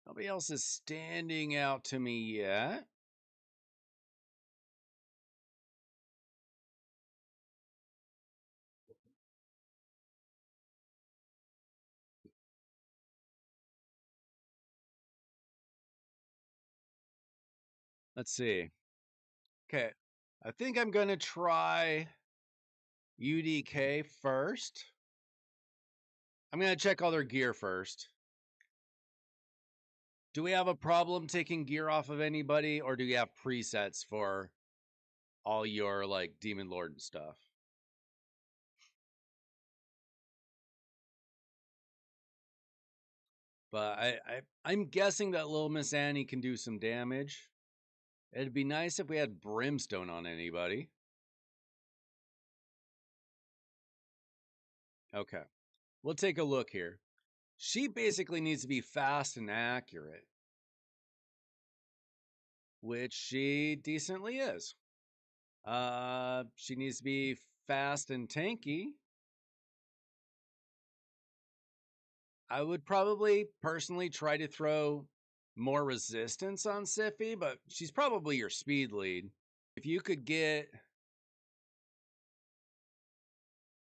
Nobody else is standing out to me yet. Let's see. Okay. I think I'm going to try UDK first. I'm going to check all their gear first. Do we have a problem taking gear off of anybody, or do you have presets for all your like Demon Lord and stuff? But I'm guessing that little Miss Annie can do some damage. It'd be nice if we had Brimstone on anybody. Okay. We'll take a look here. She basically needs to be fast and accurate, which she decently is. She needs to be fast and tanky. I would probably personally try to throw more resistance on Siffy, but she's probably your speed lead. If you could get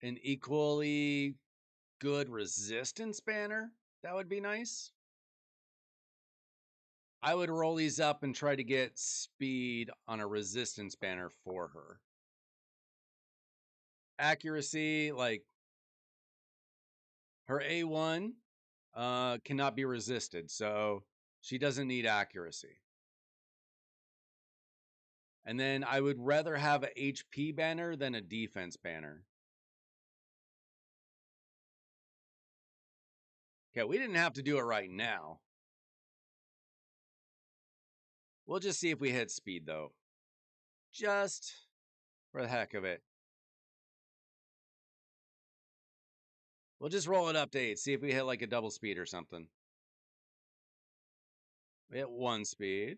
an equally good resistance banner, that would be nice. I would roll these up and try to get speed on a resistance banner for her. Accuracy, like her A1 cannot be resisted, so she doesn't need accuracy. And then I would rather have a HP banner than a defense banner. Okay, we didn't have to do it right now. We'll just see if we hit speed, though. Just for the heck of it. We'll just roll it up to 8. See if we hit like a double speed or something. We hit 1 speed.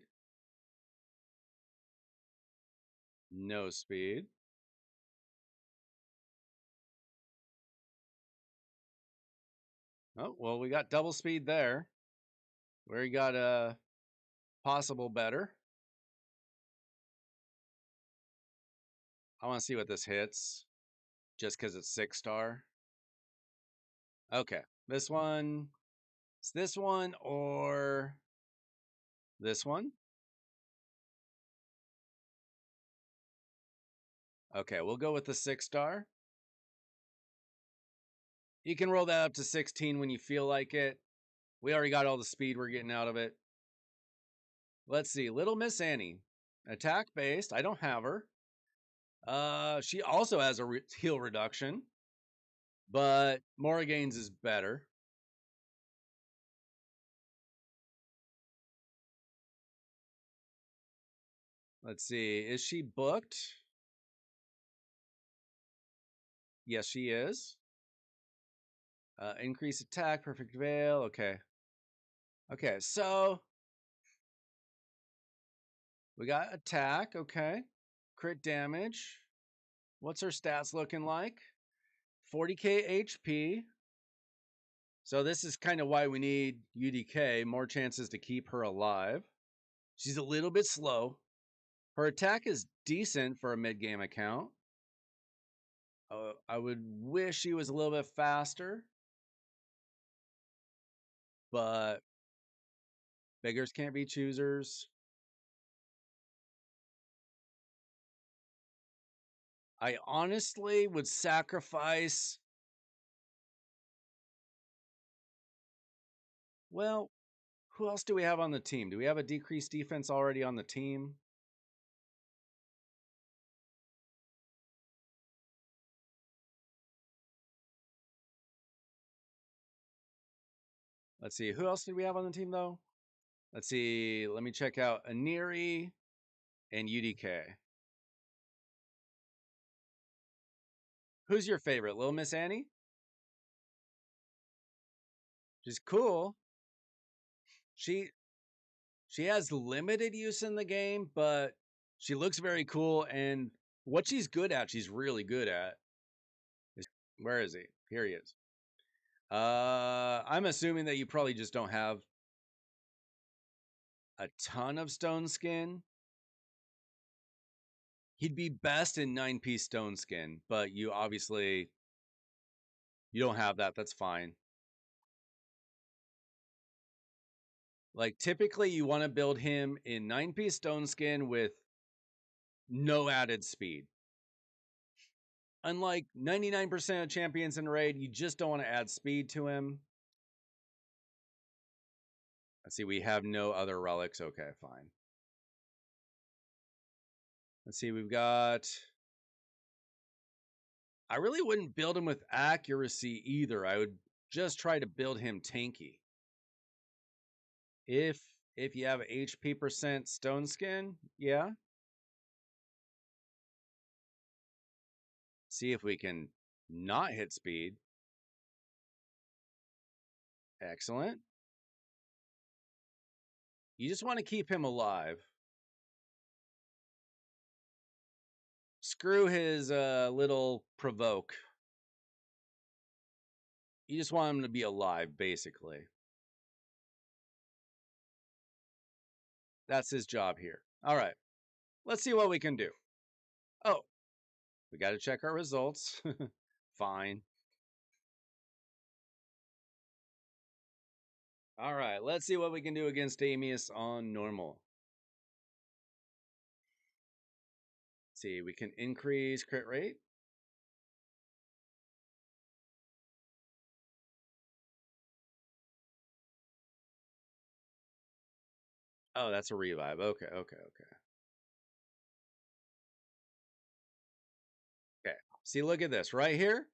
No speed. Oh, well, we got double speed there. We got a possible better. I want to see what this hits just because it's 6-star. Okay. This one. It's this one or this one. Okay, we'll go with the 6-star. You can roll that up to 16 when you feel like it. We already got all the speed we're getting out of it. Let's see. Little Miss Annie. Attack based. I don't have her. She also has a heal reduction, but Morrigane's is better. Let's see. Is she booked? Yes, she is. Increase attack, perfect veil. Okay. Okay, so we got attack. Okay. Crit damage. What's her stats looking like? 40k HP. So this is kind of why we need UDK, more chances to keep her alive. She's a little bit slow. Her attack is decent for a mid-game account. I would wish she was a little bit faster, but beggars can't be choosers. I honestly would sacrifice. Well, who else do we have on the team? Do we have a decreased defense already on the team? Let's see. Who else did we have on the team, though? Let's see. Let me check out Aniri and UDK. Who's your favorite? Little Miss Annie? She's cool. She has limited use in the game, but she looks very cool. And what she's good at, she's really good at. Where is he? Here he is. I'm assuming that you probably just don't have a ton of stone skin. He'd be best in 9-piece stone skin, but you obviously you don't have that. That's fine. Like typically you want to build him in 9-piece stone skin with no added speed. Unlike 99% of champions in raid, you just don't want to add speed to him. Let's see, we have no other relics. Okay, fine. Let's see, we've got. I really wouldn't build him with accuracy either. I would just try to build him tanky. If you have HP percent stone skin, yeah. See if we can not hit speed. Excellent. You just want to keep him alive. Screw his little provoke. You just want him to be alive, basically. That's his job here. All right. Let's see what we can do. Oh, we got to check our results. Fine. All right. Let's see what we can do against Amius on normal. Let's see, we can increase crit rate. Oh, that's a revive. Okay. Okay. See, look at this right here.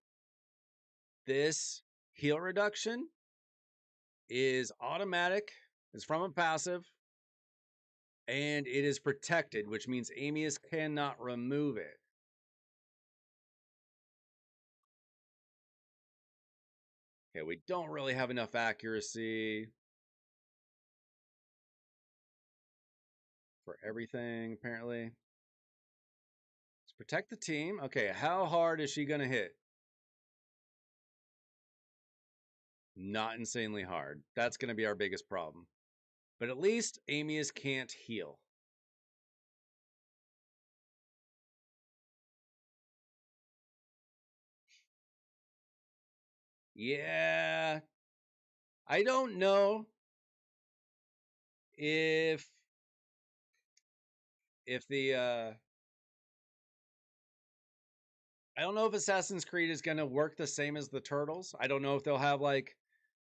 This heal reduction is automatic. It's from a passive. And it is protected, which means Amius cannot remove it. Okay, we don't really have enough accuracy for everything, apparently. Let's protect the team. Okay, how hard is she going to hit? Not insanely hard. That's going to be our biggest problem. But at least Amius can't heal. Yeah. I don't know if the I don't know if Assassin's Creed is going to work the same as the Turtles. I don't know if they'll have like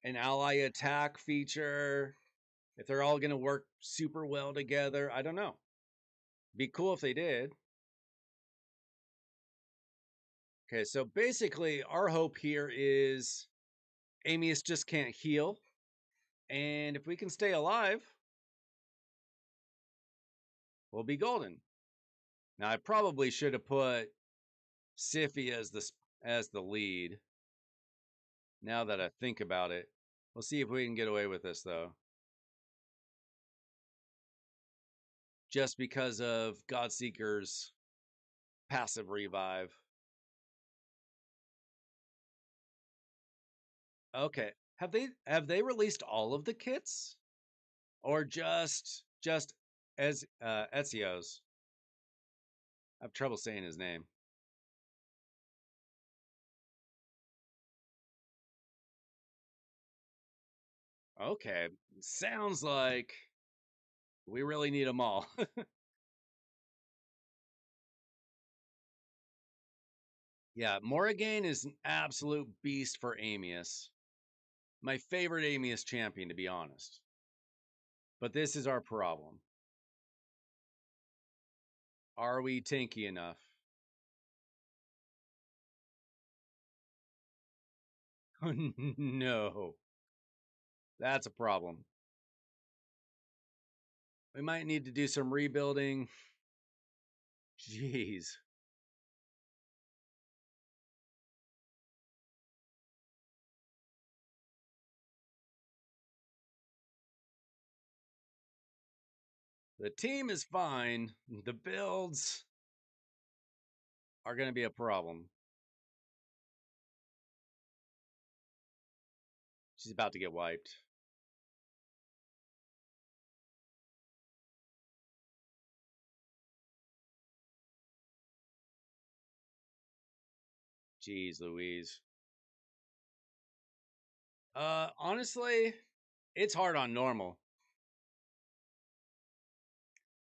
an ally attack feature, if they're all going to work super well together. I don't know. Be cool if they did. Okay, so basically, our hope here is Amius just can't heal. And if we can stay alive, we'll be golden. Now, I probably should have put Siffy as the lead. Now that I think about it, we'll see if we can get away with this though. Just because of Godseeker's passive revive. Okay, have they released all of the kits, or just as Ezio's? I have trouble saying his name. Okay, sounds like we really need them all. Yeah, Morrigan is an absolute beast for Amius. My favorite Amius champion, to be honest. But this is our problem. Are we tanky enough? No, that's a problem. We might need to do some rebuilding. Jeez. The team is fine. The builds are going to be a problem. She's about to get wiped. Jeez Louise. Honestly, it's hard on normal.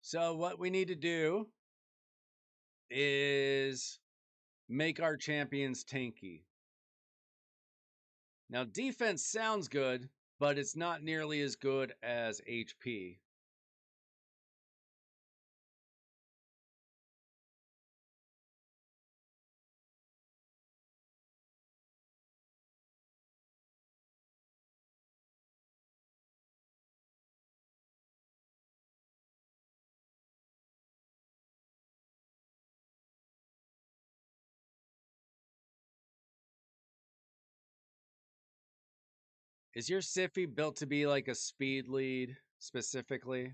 So what we need to do is make our champions tanky. Now defense sounds good, but it's not nearly as good as HP. Is your Siffy built to be like a speed lead specifically?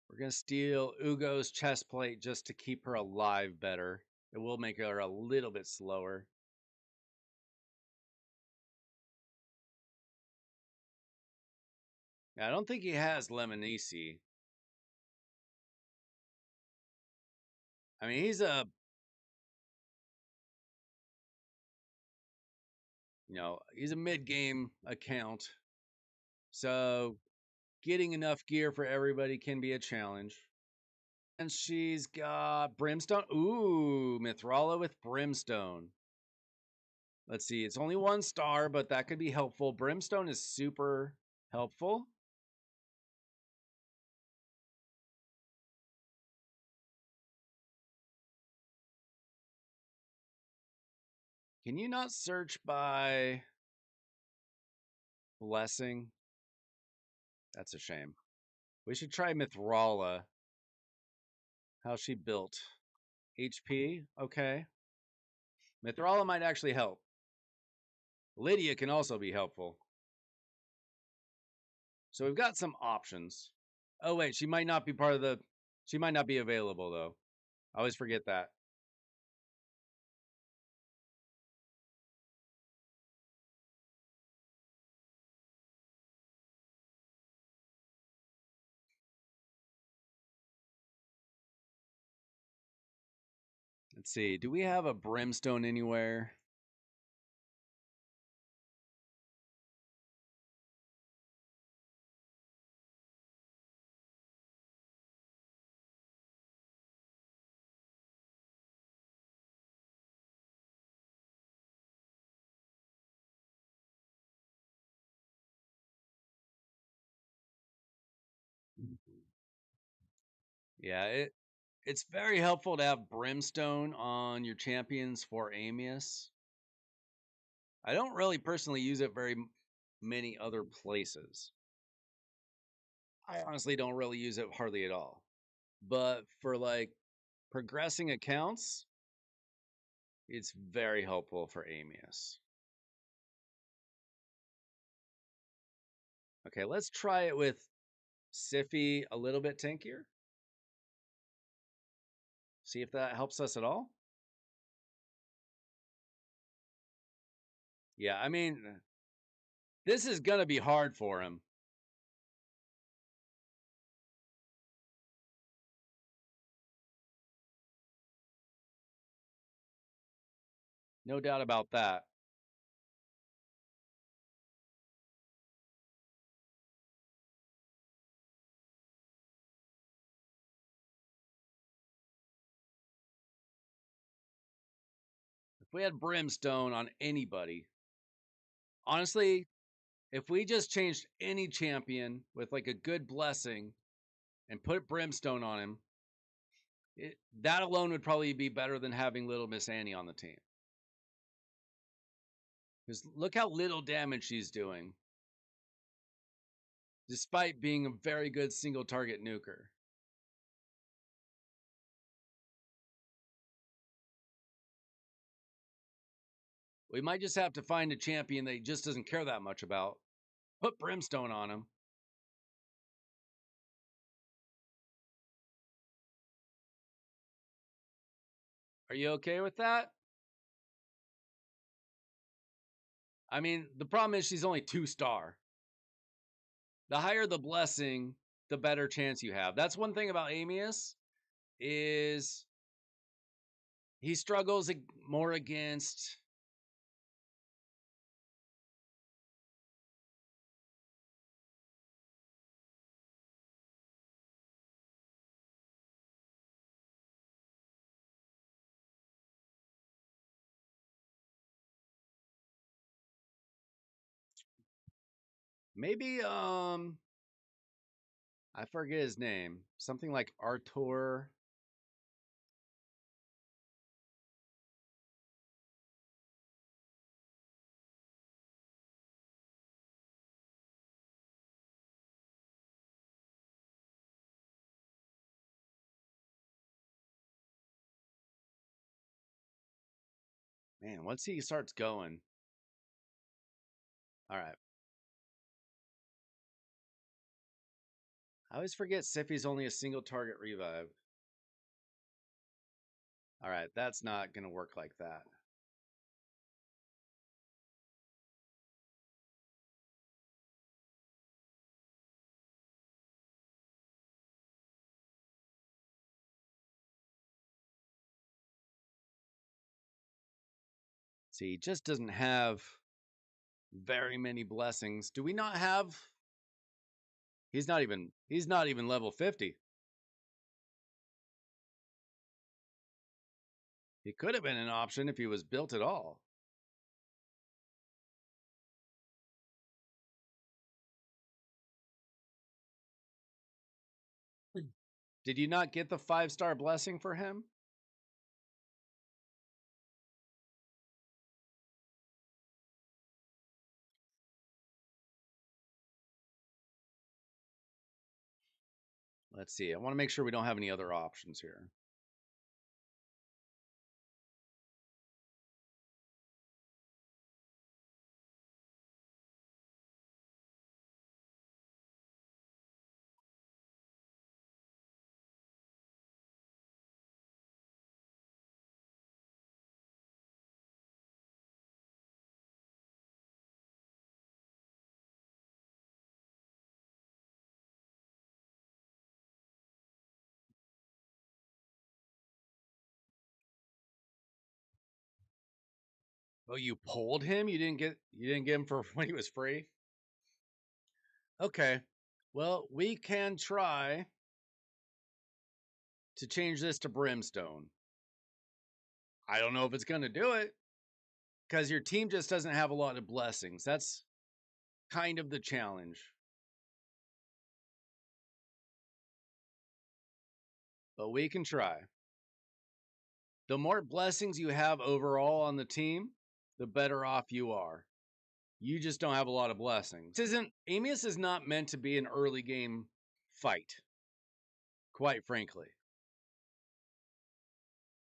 We're going to steal Ugo's chest plate just to keep her alive better. It will make her a little bit slower. I don't think he has Lemonisi. I mean, he's a mid-game account. So getting enough gear for everybody can be a challenge. And she's got Brimstone. Ooh, Mithrala with Brimstone. Let's see. It's only 1 star, but that could be helpful. Brimstone is super helpful. Can you not search by blessing? That's a shame. We should try Mithrala. How's she built? HP? Okay. Mithrala might actually help. Lydia can also be helpful. So we've got some options. Oh, wait, she might not be part of the. She might not be available, though. I always forget that. Let's see. Do we have a brimstone anywhere? Yeah, it's very helpful to have brimstone on your champions for Amius. I don't really personally use it very many other places. I honestly don't really use it hardly at all. But for like progressing accounts, it's very helpful for Amius. Okay, let's try it with Siffy a little bit tankier. See if that helps us at all. Yeah, I mean, this is going to be hard for him. No doubt about that. If we had Brimstone on anybody, honestly, if we just changed any champion with like a good blessing and put Brimstone on him, that alone would probably be better than having Little Miss Annie on the team. Because look how little damage she's doing, despite being a very good single target nuker. We might just have to find a champion that he just doesn't care that much about. Put Brimstone on him. Are you okay with that? I mean, the problem is she's only 2-star. The higher the blessing, the better chance you have. That's one thing about Amius is he struggles more against maybe I forget his name. Something like Artur. Man, once he starts going. All right. I always forget Siffy's only a single target revive. All right, that's not going to work like that. See, he just doesn't have very many blessings. Do we not have he's not even level 50. He could have been an option if he was built at all. Did you not get the 5-star blessing for him? Let's see. I want to make sure we don't have any other options here. Oh, you pulled him? You didn't get him for when he was free? Okay. Well, we can try to change this to brimstone. I don't know if it's going to do it because your team just doesn't have a lot of blessings. That's kind of the challenge. But we can try. The more blessings you have overall on the team, the better off you are. You just don't have a lot of blessings. This isn't Amius is not meant to be an early game fight, quite frankly.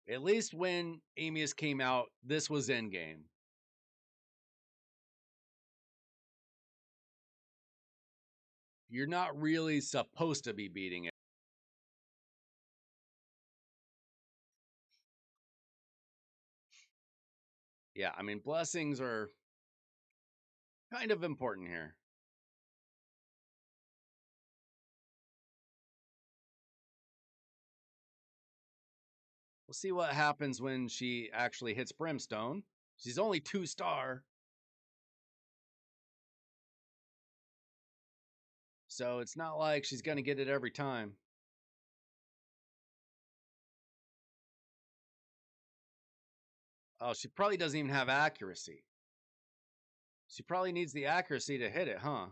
At least when Amius came out, this was endgame. You're not really supposed to be beating it. Yeah, I mean, blessings are kind of important here. We'll see what happens when she actually hits Brimstone. She's only 2-star. So it's not like she's going to get it every time. Oh, she probably doesn't even have accuracy. She probably needs the accuracy to hit it, huh?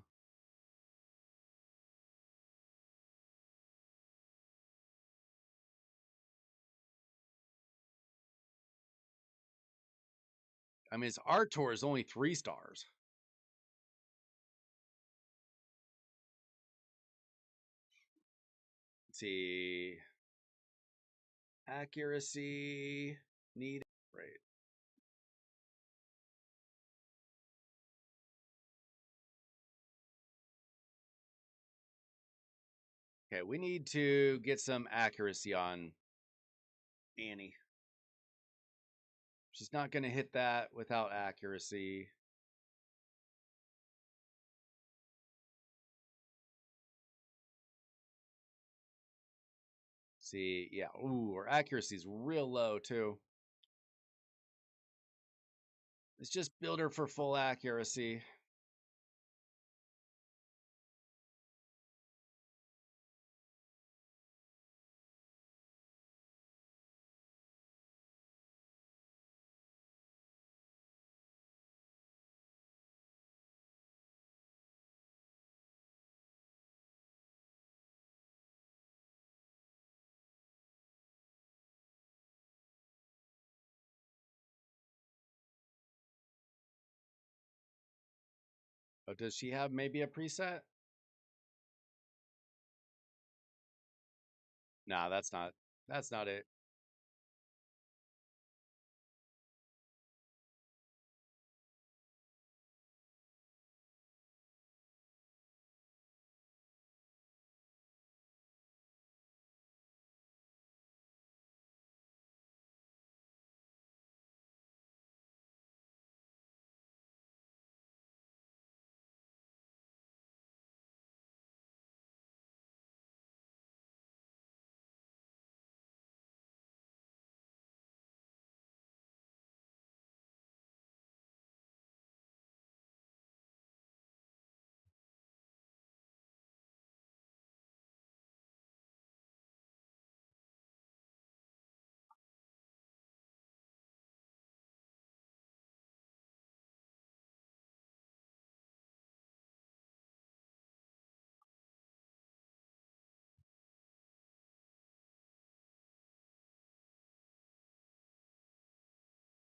I mean, it's Artor is only 3 stars. Let's see. Accuracy need right. Okay, we need to get some accuracy on Annie. She's not going to hit that without accuracy. See, yeah. Ooh, her accuracy's real low too. Let's just build her for full accuracy. Oh, does she have maybe a preset? Nah, that's not it.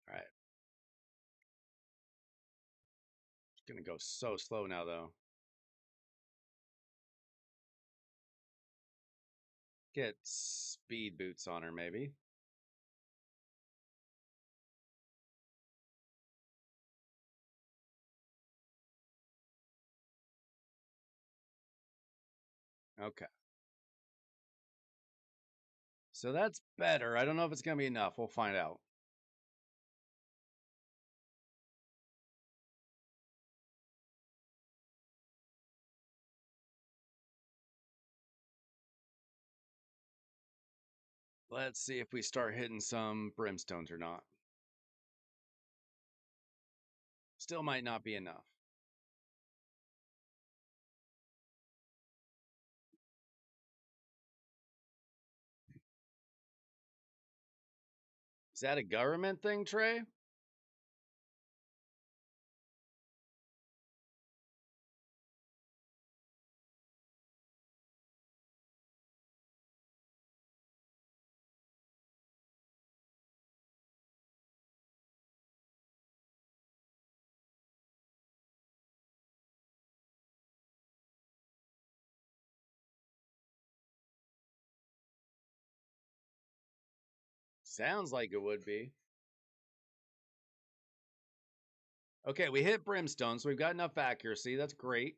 All right. It's gonna go so slow now though. Get speed boots on her, maybe. Okay. So that's better. I don't know if it's going to be enough. We'll find out. Let's see if we start hitting some brimstones or not. Still might not be enough. Is that a government thing, Trey? Sounds like it would be. Okay, we hit brimstone, so we've got enough accuracy. That's great.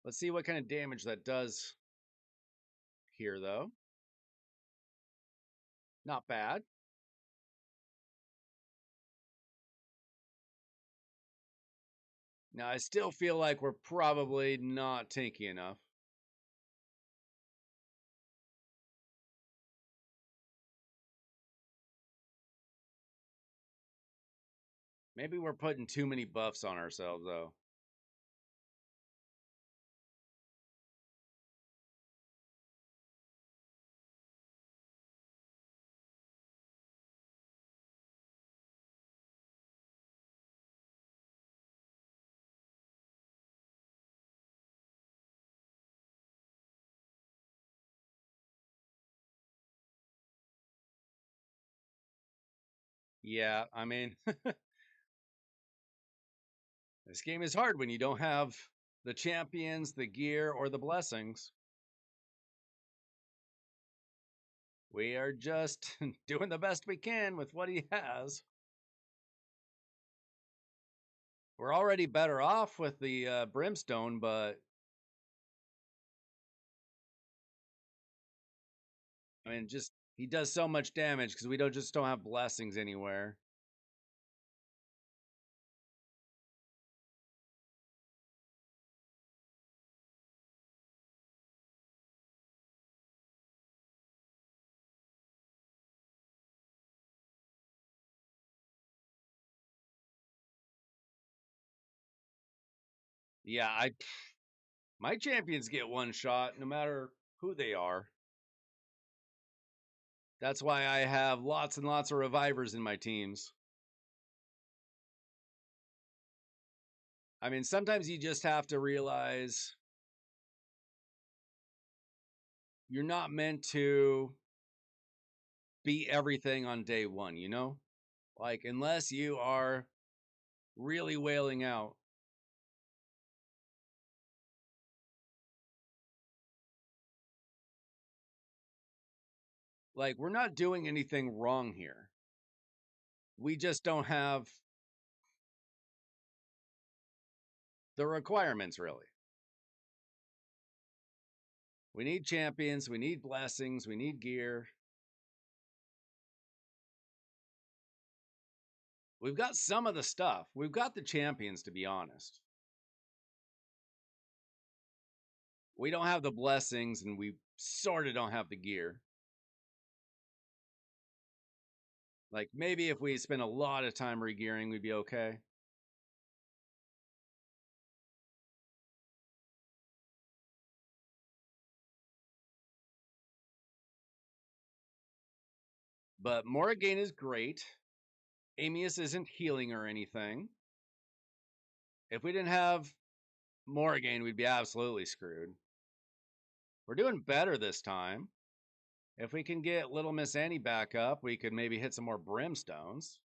Let's see what kind of damage that does here, though. Not bad. Now, I still feel like we're probably not tanky enough. Maybe we're putting too many buffs on ourselves, though. Yeah, I mean, this game is hard when you don't have the champions, the gear, or the blessings. We are just doing the best we can with what he has. We're already better off with the brimstone, but I mean, just he does so much damage because we don't have blessings anywhere. Yeah, I my champions get one shot no matter who they are. That's why I have lots and lots of revivers in my teams. I mean, sometimes you just have to realize you're not meant to beat everything on day one, you know? Like, unless you are really wailing out. Like, we're not doing anything wrong here. We just don't have the requirements, really. We need champions, we need blessings, we need gear. We've got some of the stuff. We've got the champions, to be honest. We don't have the blessings, and we sort of don't have the gear. Like, maybe if we spend a lot of time regearing, we'd be okay. But Morrigan is great. Amius isn't healing or anything. If we didn't have Morrigan, we'd be absolutely screwed. We're doing better this time. If we can get Little Miss Annie back up, we could maybe hit some more brimstones.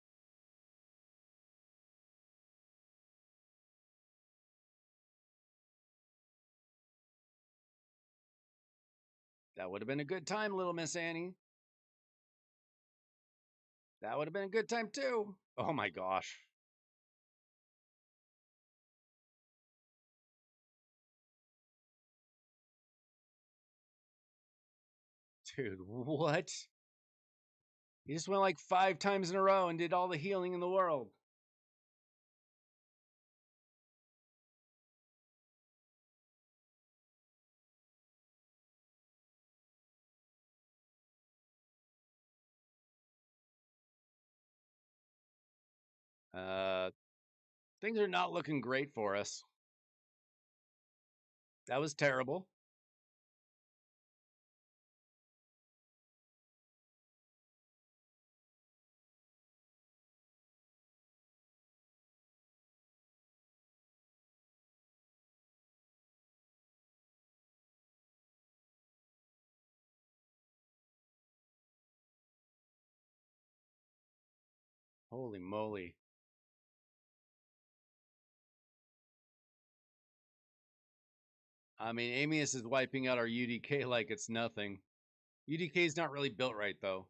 That would have been a good time, little Miss Annie. That would have been a good time too. Oh my gosh. Dude, what? He just went like 5 times in a row and did all the healing in the world. Uh, things are not looking great for us. That was terrible. Holy moly. I mean, Amius is wiping out our UDK like it's nothing. UDK is not really built right, though.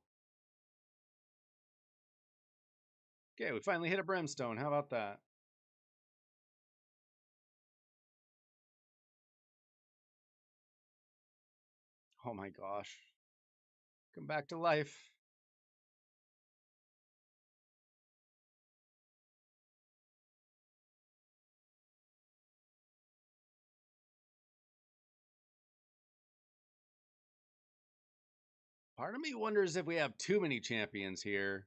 Okay, we finally hit a brimstone. How about that? Oh my gosh. Come back to life. Part of me wonders if we have too many champions here.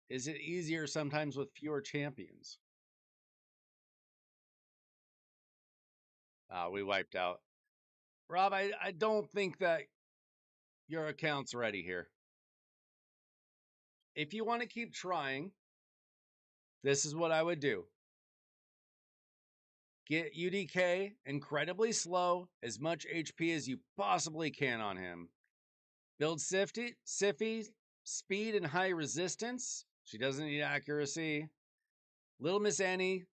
Is it easier sometimes with fewer champions? We wiped out. Rob, I don't think that your account's ready here. If you want to keep trying, this is what I would do. Get UDK incredibly slow, as much HP as you possibly can on him. Build Siffy, speed and high resistance. She doesn't need accuracy. Little Miss Annie,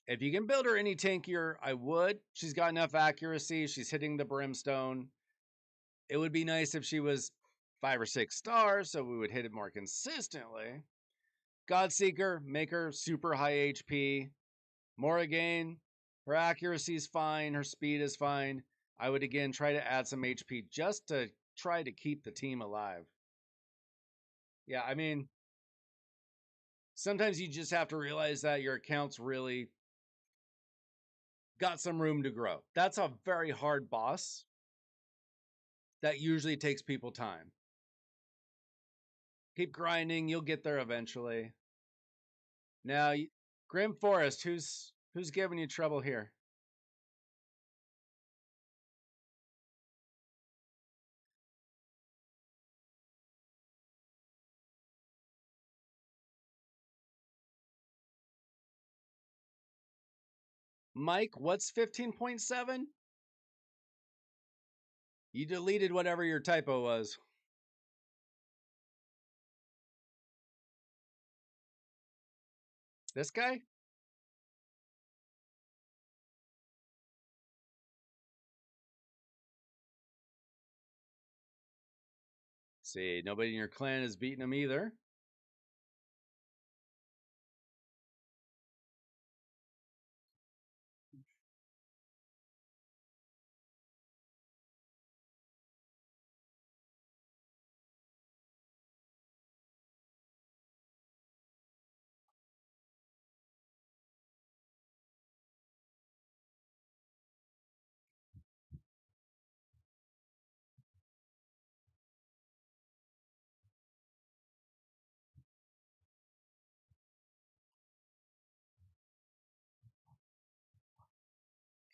if you can build her any tankier, I would. She's got enough accuracy. She's hitting the brimstone. It would be nice if she was 5 or 6 stars, so we would hit it more consistently. Godseeker, make her super high HP. Morrigan, her accuracy is fine. Her speed is fine. I would again try to add some HP just to try to keep the team alive. Yeah, I mean, sometimes you just have to realize that your account's really got some room to grow. That's a very hard boss that usually takes people time. Keep grinding, you'll get there eventually. Now, Grim Forest, who's giving you trouble here? Mike, what's 15.7? You deleted whatever your typo was. This guy? See, nobody in your clan has beaten him either.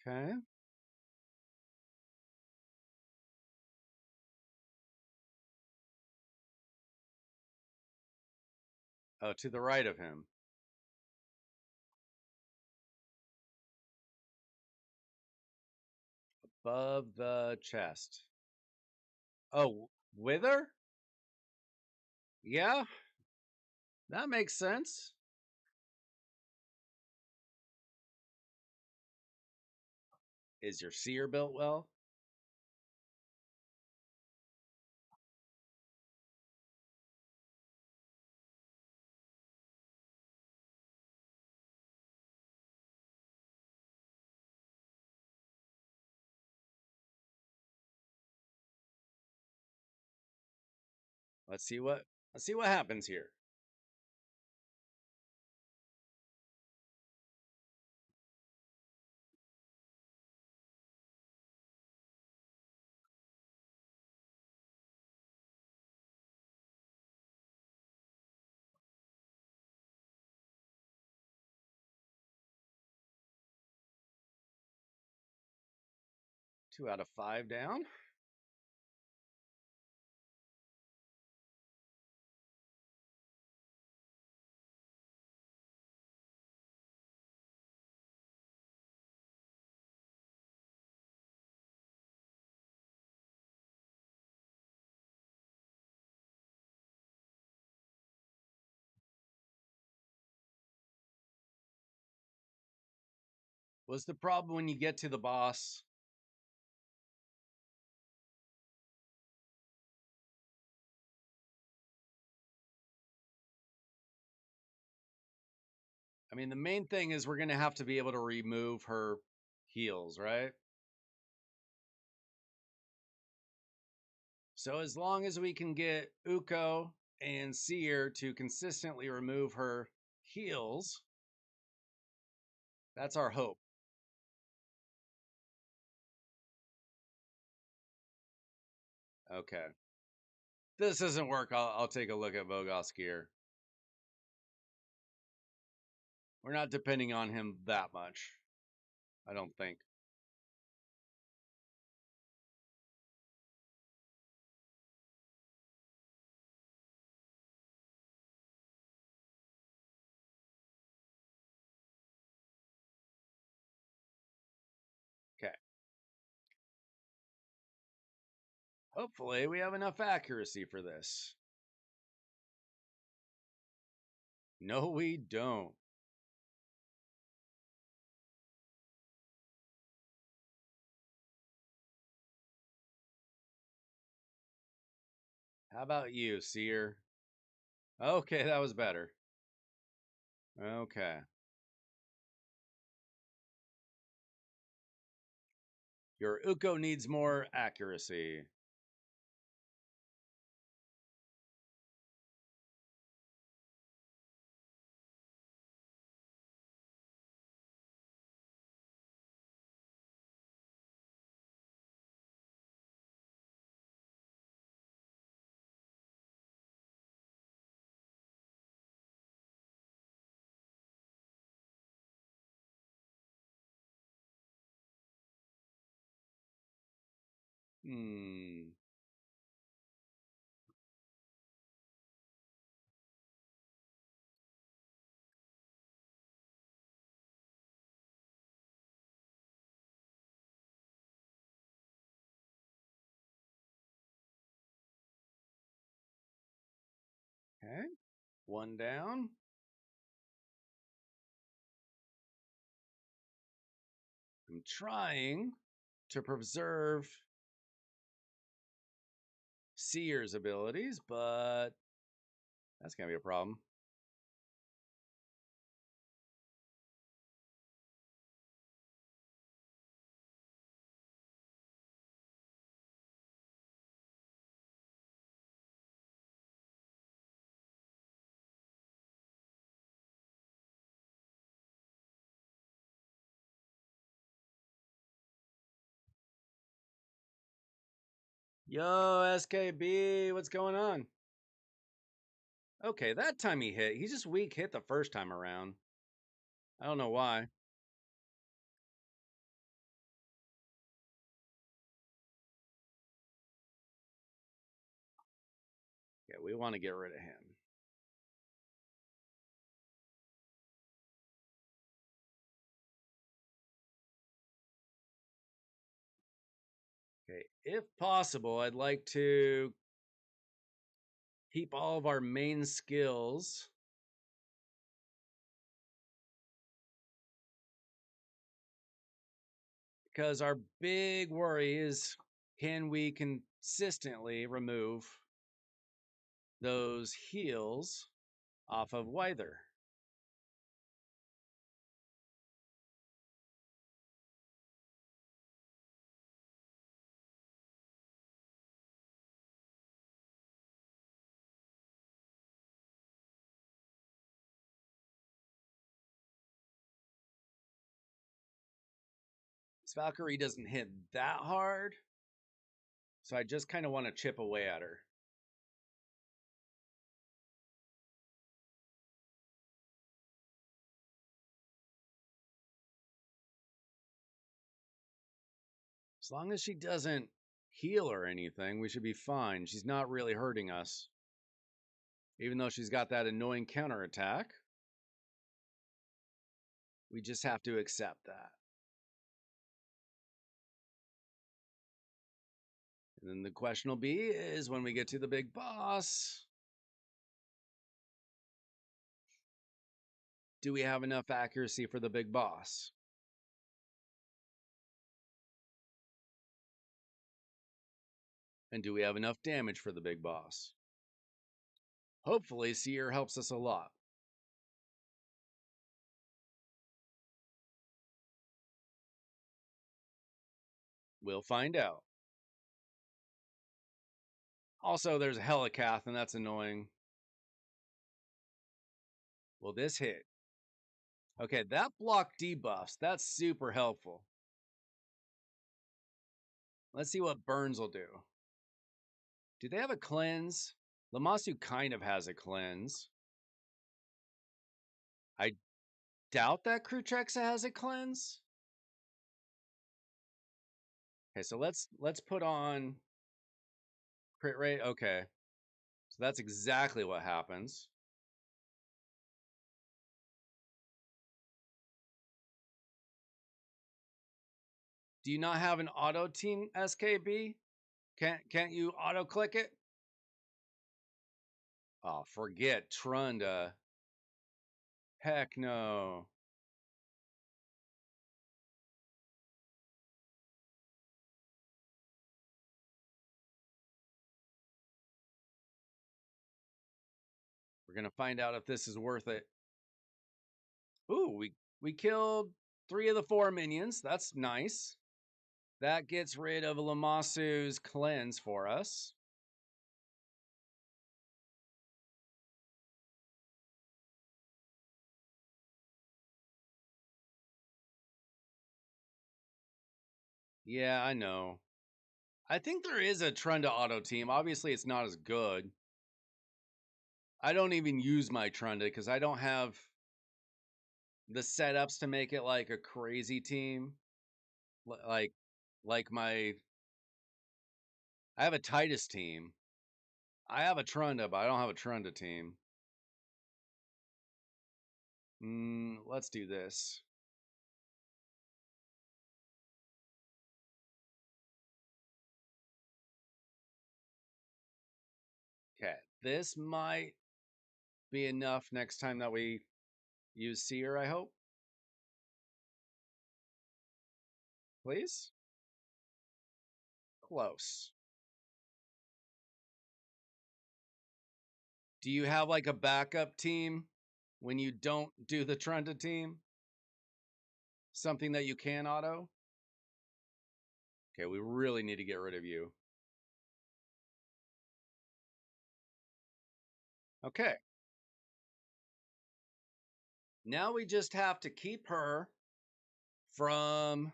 Okay. Oh, to the right of him. Above the chest. Oh, Wither? Yeah, that makes sense. Is your seer built well? Let's see what happens here. Two out of five down. What's the problem when you get to the boss? I mean, the main thing is we're going to have to be able to remove her heals, right? So as long as we can get Uko and Seer to consistently remove her heals, that's our hope. Okay. This doesn't work. I'll take a look at Vogoth's gear. We're not depending on him that much, I don't think. Okay. Hopefully we have enough accuracy for this. No, we don't. How about you, Seer? Okay, that was better. Okay. Your Uko needs more accuracy. Hmm. Okay. One down. I'm trying to preserve Seer's abilities, but that's going to be a problem. Yo, SKB, what's going on? Okay, that time he hit. He just weak hit the first time around. I don't know why. Yeah, we want to get rid of him. Okay, if possible, I'd like to keep all of our main skills. Because our big worry is, can we consistently remove those heals off of Wyler? This Valkyrie doesn't hit that hard, so I just kind of want to chip away at her. As long as she doesn't heal or anything, we should be fine. She's not really hurting us. Even though she's got that annoying counterattack, we just have to accept that. And then the question will be is when we get to the big boss, do we have enough accuracy for the big boss? And do we have enough damage for the big boss? Hopefully, Seer helps us a lot. We'll find out. Also, there's a Helicath, and that's annoying. Will this hit? Okay, that block debuffs. That's super helpful. Let's see what Burns will do. Do they have a cleanse? Lamasu kind of has a cleanse. I doubt that Krutrexa has a cleanse. Okay, so let's put on crit rate. Okay, so that's exactly what happens. Do you not have an auto team SKB? Can't you auto click it? Oh, forget Trunda. Heck no. We're gonna find out if this is worth it. Ooh, we killed 3 of the 4 minions. That's nice. That gets rid of Lamasu's cleanse for us. Yeah, I know. I think there is a Trunda auto team. Obviously, it's not as good. I don't even use my Trunda because I don't have the setups to make it like a crazy team. Like, like my, I have a Titus team. I have a Trunda, but I don't have a Trunda team. Let's do this. Okay, this might be enough next time that we use Seer, I hope. Please? Close. Do you have like a backup team when you don't do the Trunda team? Something that you can auto? Okay, we really need to get rid of you. Okay. Now we just have to keep her from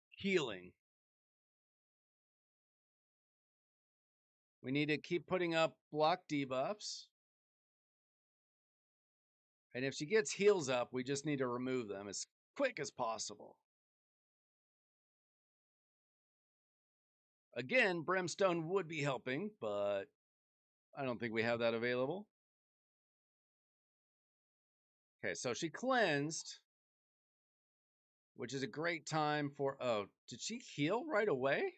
healing. We need to keep putting up block debuffs. And if she gets heals up, we just need to remove them as quick as possible. Again, Brimstone would be helping, but I don't think we have that available. Okay, so she cleansed, which is a great time for... Oh, did she heal right away?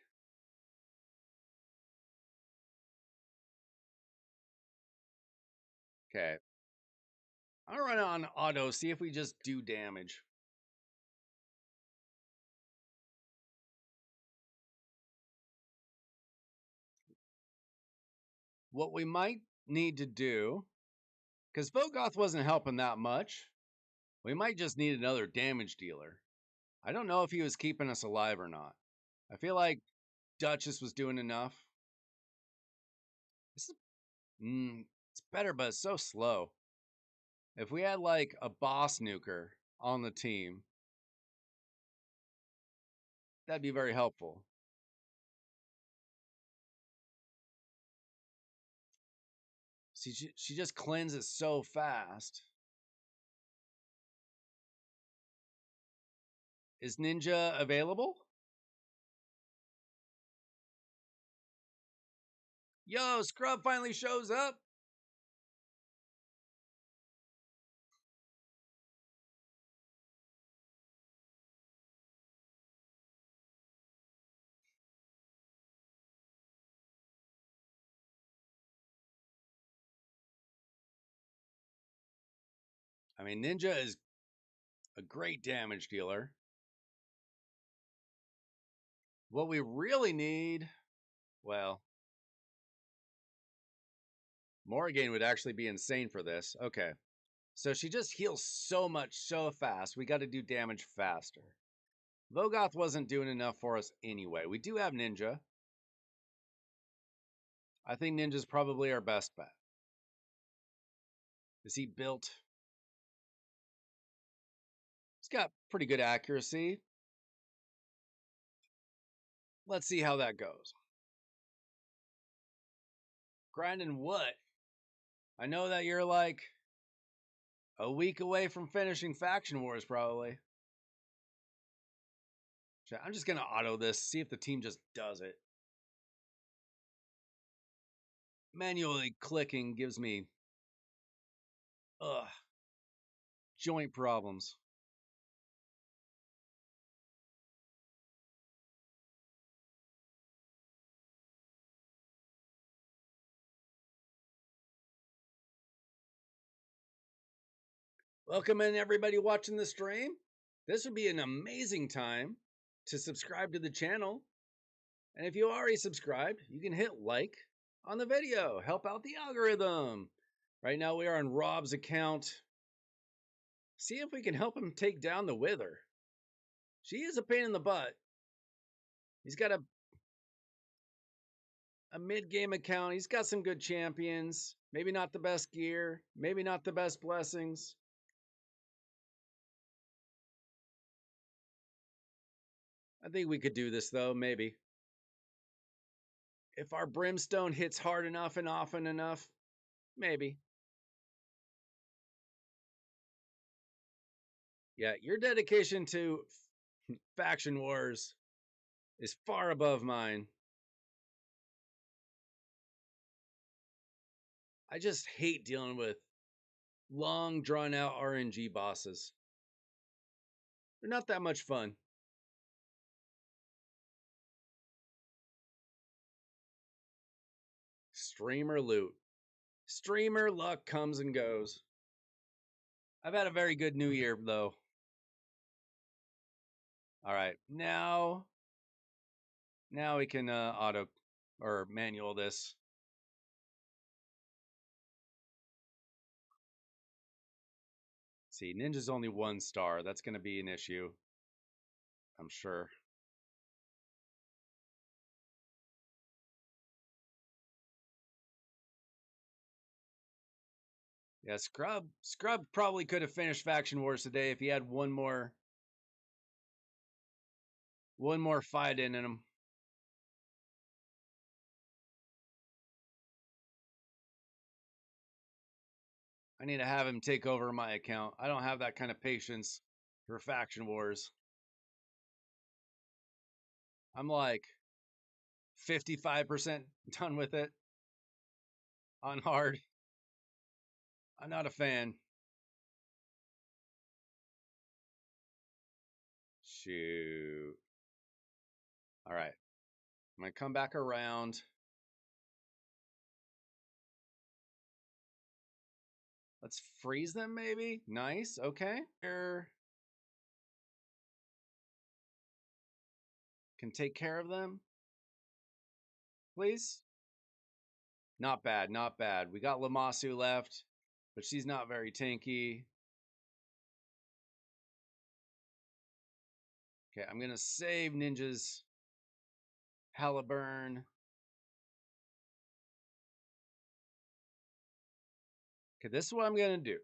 Okay. I'll run on auto, see if we just do damage. What we might need to do, because Vogoth wasn't helping that much, we might just need another damage dealer. I don't know if he was keeping us alive or not. I feel like Duchess was doing enough. This is, it's better, but it's so slow. If we had like a boss nuker on the team, that'd be very helpful. See, she just cleanses so fast. Is Ninja available? Yo, Scrub finally shows up. I mean, Ninja is a great damage dealer. What we really need, well, Morrigan would actually be insane for this. Okay. So she just heals so much so fast. We got to do damage faster. Vogoth wasn't doing enough for us anyway. We do have Ninja. I think Ninja's probably our best bet. Is he built? He's got pretty good accuracy. Let's see how that goes. Grinding what? I know that you're like a week away from finishing Faction Wars, probably. I'm just going to auto this, see if the team just does it. Manually clicking gives me joint problems. Welcome in everybody watching the stream. This would be an amazing time to subscribe to the channel. And if you already subscribed, you can hit like on the video, help out the algorithm. Right now we are on Rob's account. See if we can help him take down the Wither. She is a pain in the butt. He's got a mid-game account. He's got some good champions. Maybe not the best gear. Maybe not the best blessings. I think we could do this, though, maybe. If our brimstone hits hard enough and often enough, maybe. Yeah, your dedication to faction wars is far above mine. I just hate dealing with long, drawn-out RNG bosses. They're not that much fun. Streamer loot. Streamer luck comes and goes. I've had a very good new year, though. All right, now we can auto or manual this. See, Ninja's only 1 star. That's going to be an issue, I'm sure. Yeah, Scrub probably could have finished Faction Wars today if he had one more fight in him. I need to have him take over my account. I don't have that kind of patience for Faction Wars. I'm like 55% done with it on hard. I'm not a fan. Shoot. All right. I'm going to come back around. Let's freeze them, maybe. Nice. Okay. Here. Can take care of them. Please. Not bad, not bad. We got Lamasu left, but she's not very tanky. Okay, I'm gonna save Ninja's Halliburn. Okay, this is what I'm gonna do.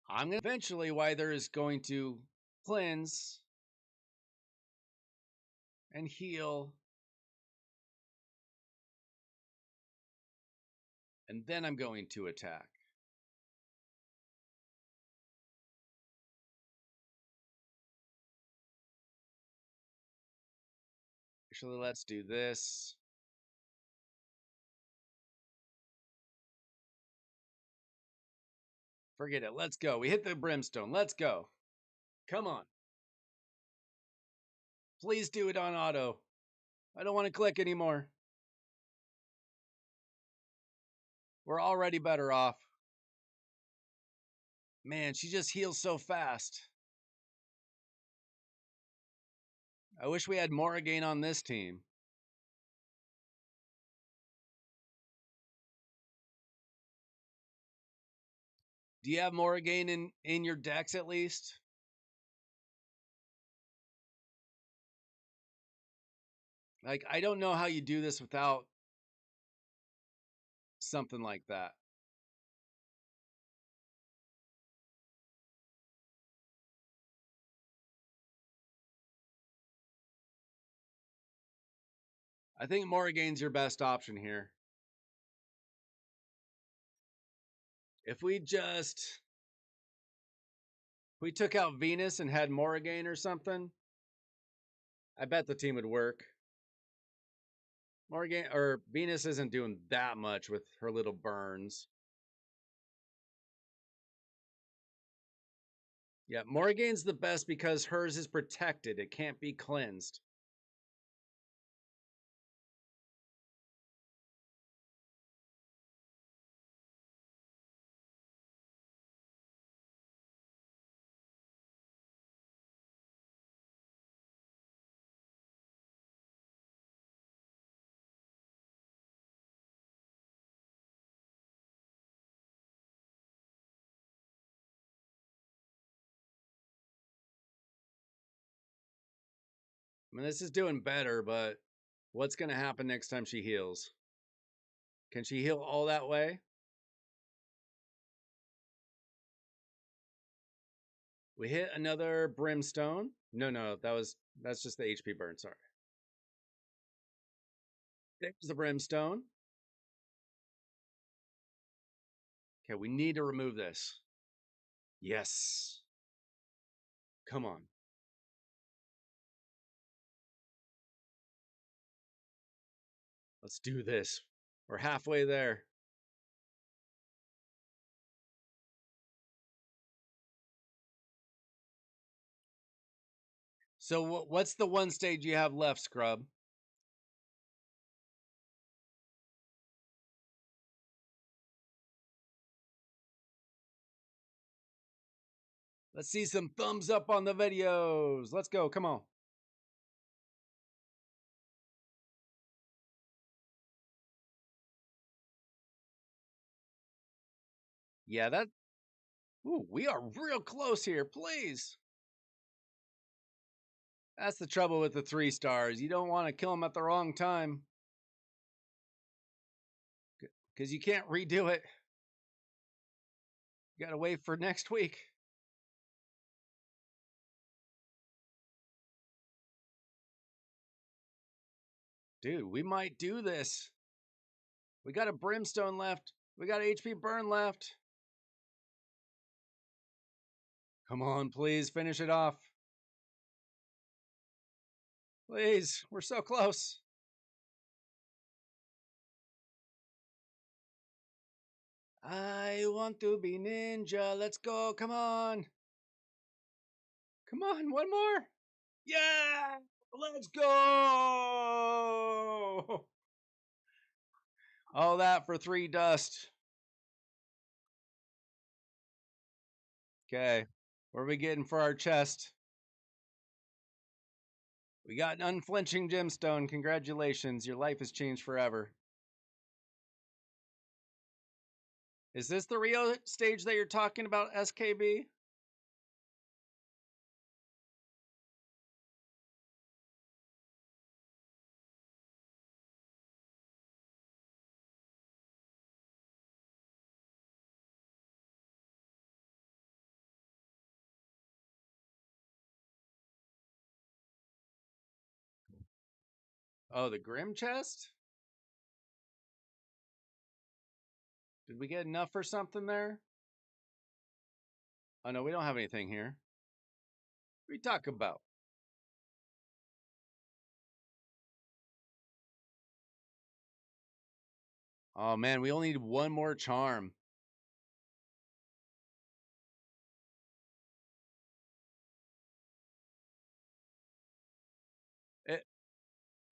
I'm gonna eventually Wyler is going to cleanse and heal, and then I'm going to attack. Actually, let's do this. Forget it. Let's go. We hit the brimstone. Let's go. Come on. Please do it on auto. I don't want to click anymore. We're already better off. Man, she just heals so fast. I wish we had Morrigan on this team. Do you have Morrigan in your decks at least? Like, I don't know how you do this without something like that. I think Morrigan's your best option here. If we took out Venus and had Morrigan or something, I bet the team would work. Morrigan or Venus isn't doing that much with her little burns. Yeah, Morrigan's the best because hers is protected. It can't be cleansed. I mean, this is doing better, but what's going to happen next time she heals? Can she heal all that way? We hit another brimstone. No, that's just the HP burn. Sorry. There's the brimstone. Okay, we need to remove this. Yes. Come on. Let's do this. We're halfway there. So what's the one stage you have left, Scrub? Let's see some thumbs up on the videos. Let's go. Come on. Yeah, that. Ooh, we are real close here. Please. That's the trouble with the 3 stars. You don't want to kill them at the wrong time. Because you can't redo it. You got to wait for next week. Dude, we might do this. We got a brimstone left. We got HP burn left. Come on, please finish it off. Please, we're so close. I want to be ninja. Let's go. Come on. Come on, one more. Yeah, let's go. All that for 3 dust. Okay, what are we getting for our chest? We got an unflinching gemstone. Congratulations, your life has changed forever. Is this the Rio stage that you're talking about, SKB? Oh, the Grim chest? Did we get enough for something there? Oh no, we don't have anything here. What are you talking about? Oh man, we only need one more charm.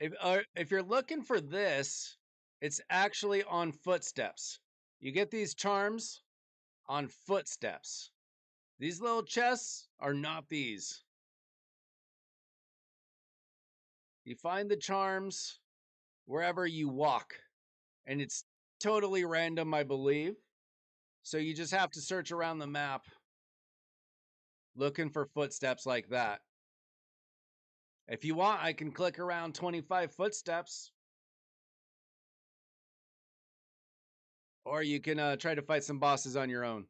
If you're looking for this, it's actually on footsteps. You get these charms on footsteps. These little chests are not these. You find the charms wherever you walk, and it's totally random, I believe. So you just have to search around the map looking for footsteps like that. If you want, I can click around 25 footsteps, or you can try to fight some bosses on your own.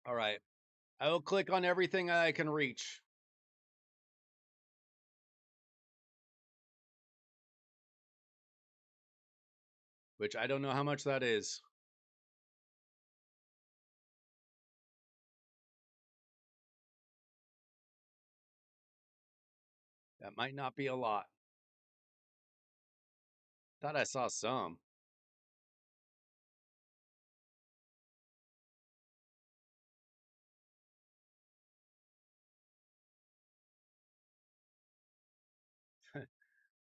All right. I will click on everything I can reach. Which I don't know how much that is. That might not be a lot. Thought I saw some.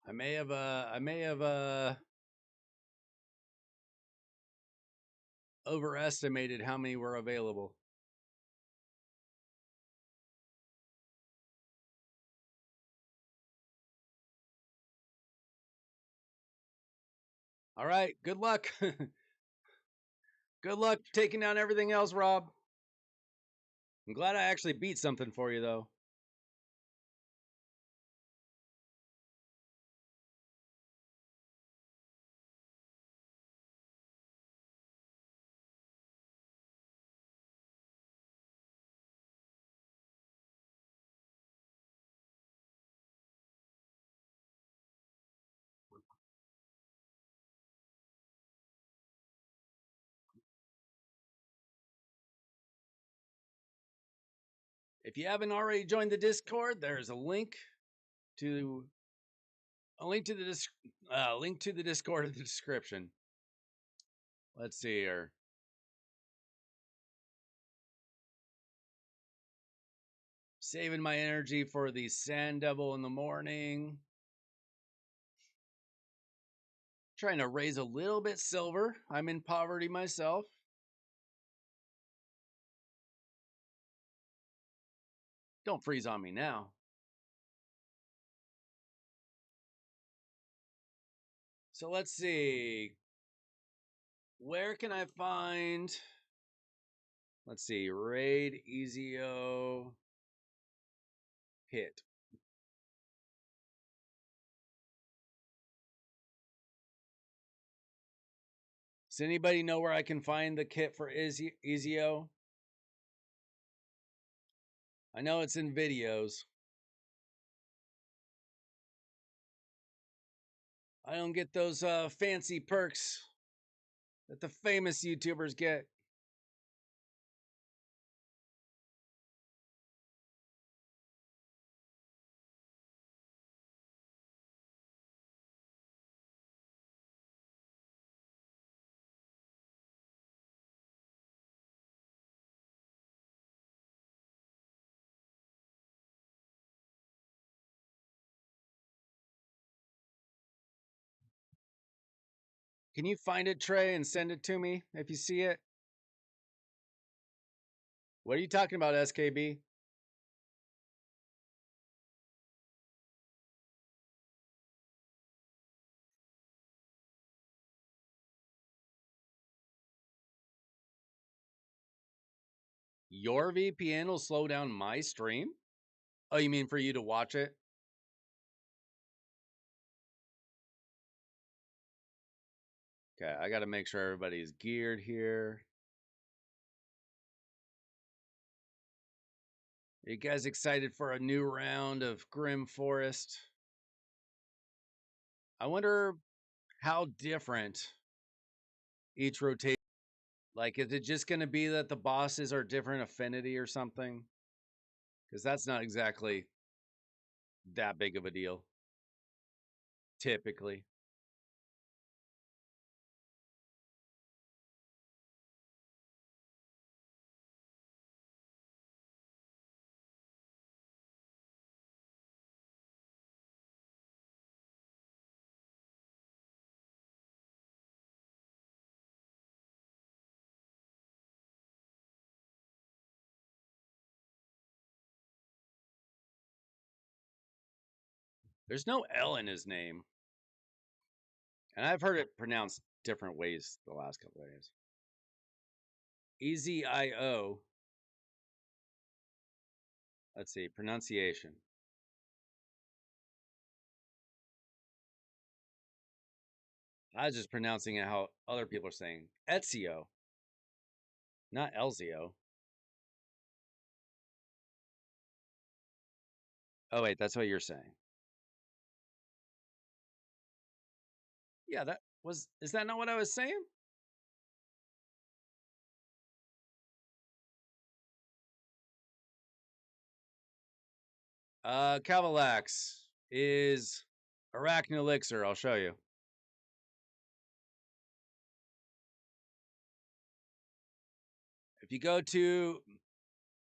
I may have overestimated how many were available. All right, good luck. Good luck taking down everything else, Rob. I'm glad I actually beat something for you though. If you haven't already joined the Discord, there's to a link to the Discord in the description. Let's see here. Saving my energy for the Sand Devil in the morning. Trying to raise a little bit silver. I'm in poverty myself. Don't freeze on me now. So let's see. Where can I find? Let's see. Raid Ezio hit. Does anybody know where I can find the kit for Ezio? I know it's in videos. I don't get those fancy perks that the famous YouTubers get. Can you find it, Trey, and send it to me if you see it? What are you talking about, SKB? Your VPN will slow down my stream? Oh, you mean for you to watch it? Okay, I got to make sure everybody's geared here. Are you guys excited for a new round of Grim Forest? I wonder how different each rotation. Like, is it just going to be that the bosses are different affinity or something? Because that's not exactly that big of a deal, typically. There's no L in his name. And I've heard it pronounced different ways the last couple of days. Ezio. Let's see, pronunciation. I was just pronouncing it how other people are saying. Ezio, not Elzio. Oh, wait, that's what you're saying. Yeah, is that not what I was saying? Cavalax is Arachno Elixir. I'll show you. If you go to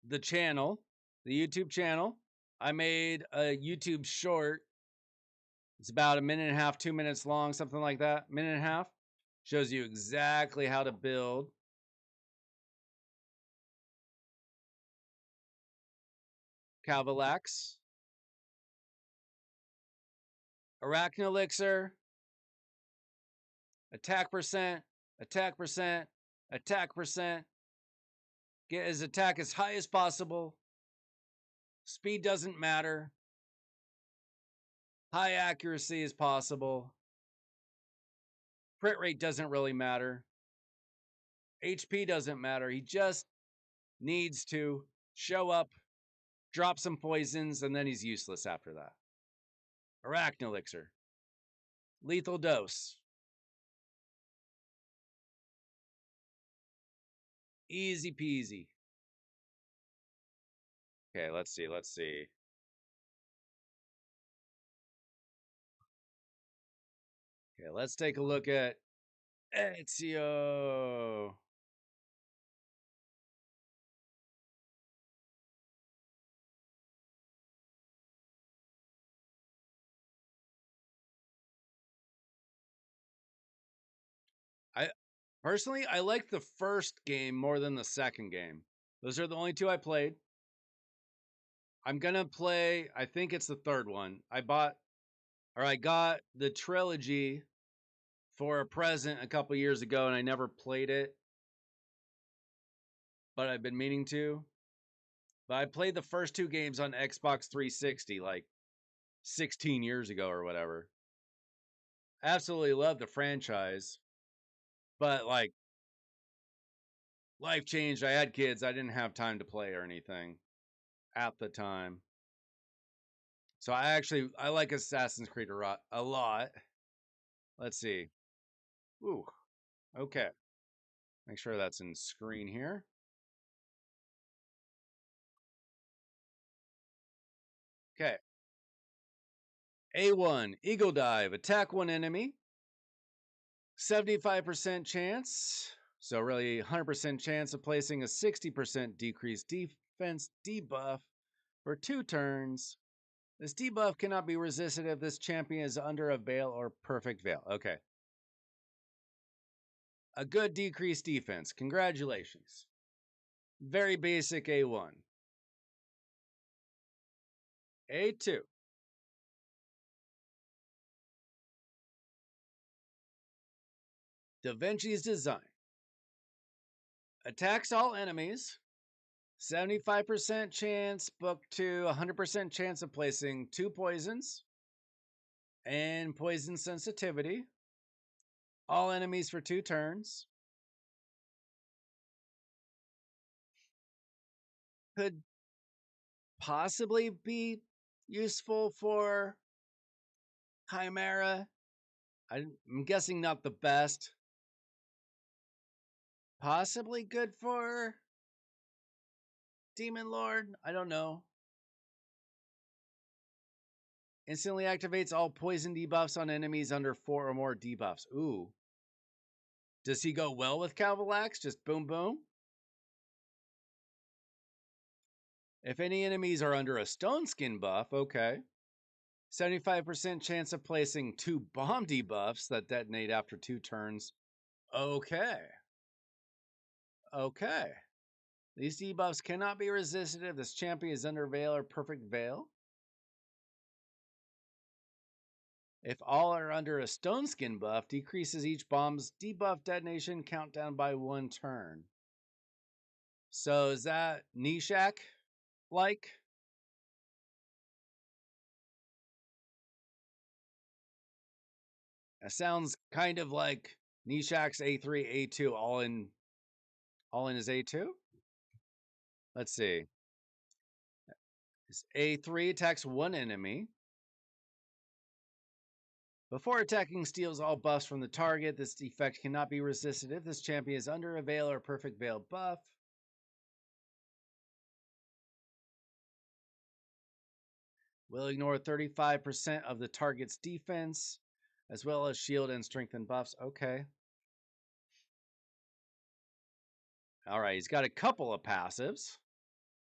the channel, the YouTube channel, I made a YouTube short. It's about a minute and a half, 2 minutes long, something like that. Minute and a half. Shows you exactly how to build Cavalax, Arachno Elixir, attack percent, attack percent, attack percent. Get his attack as high as possible. Speed doesn't matter. High accuracy is possible. Crit rate doesn't really matter. HP doesn't matter. He just needs to show up, drop some poisons, and then he's useless after that. Arachno Elixir. Lethal dose. Easy peasy. Okay, let's see. Okay, let's take a look at Ezio. I personally, I like the first game more than the second game. Those are the only two I played. I'm gonna play, I think it's the third one. I got the trilogy for a present a couple years ago and I never played it, but I've been meaning to. But I played the first two games on Xbox 360 like 16 years ago or whatever. Absolutely love the franchise, but like life changed. I had kids. I didn't have time to play or anything at the time. So I like Assassin's Creed a lot. Let's see. Ooh, okay. Make sure that's in screen here. Okay. A1, Eagle Dive. Attack one enemy. 75% chance. So really 100% chance of placing a 60% decreased defense debuff for 2 turns. This debuff cannot be resisted if this champion is under a veil or perfect veil. Okay. A good decreased defense. Congratulations. Very basic A1. A2. Da Vinci's design. Attacks all enemies. 75% chance, book to 100% chance of placing 2 poisons and poison sensitivity. All enemies for 2 turns. Could possibly be useful for Chimera. I'm guessing not the best. Possibly good for Demon Lord. I don't know. Instantly activates all poison debuffs on enemies under 4 or more debuffs. Ooh. Does he go well with Cavalax? Just boom, boom? If any enemies are under a Stone Skin buff, okay. 75% chance of placing 2 bomb debuffs that detonate after 2 turns. Okay. Okay. These debuffs cannot be resisted if this champion is under Veil or Perfect Veil. If all are under a Stone Skin buff, decreases each bomb's debuff detonation countdown by 1 turn. So is that Nishak like? That sounds kind of like Nishak's A3, A2 all in his A2? Let's see. His A3 attacks 1 enemy. Before attacking, steals all buffs from the target. This effect cannot be resisted if this champion is under a Veil or Perfect Veil buff. Will ignore 35% of the target's defense, as well as shield and strengthen buffs. Okay. All right, he's got a couple of passives,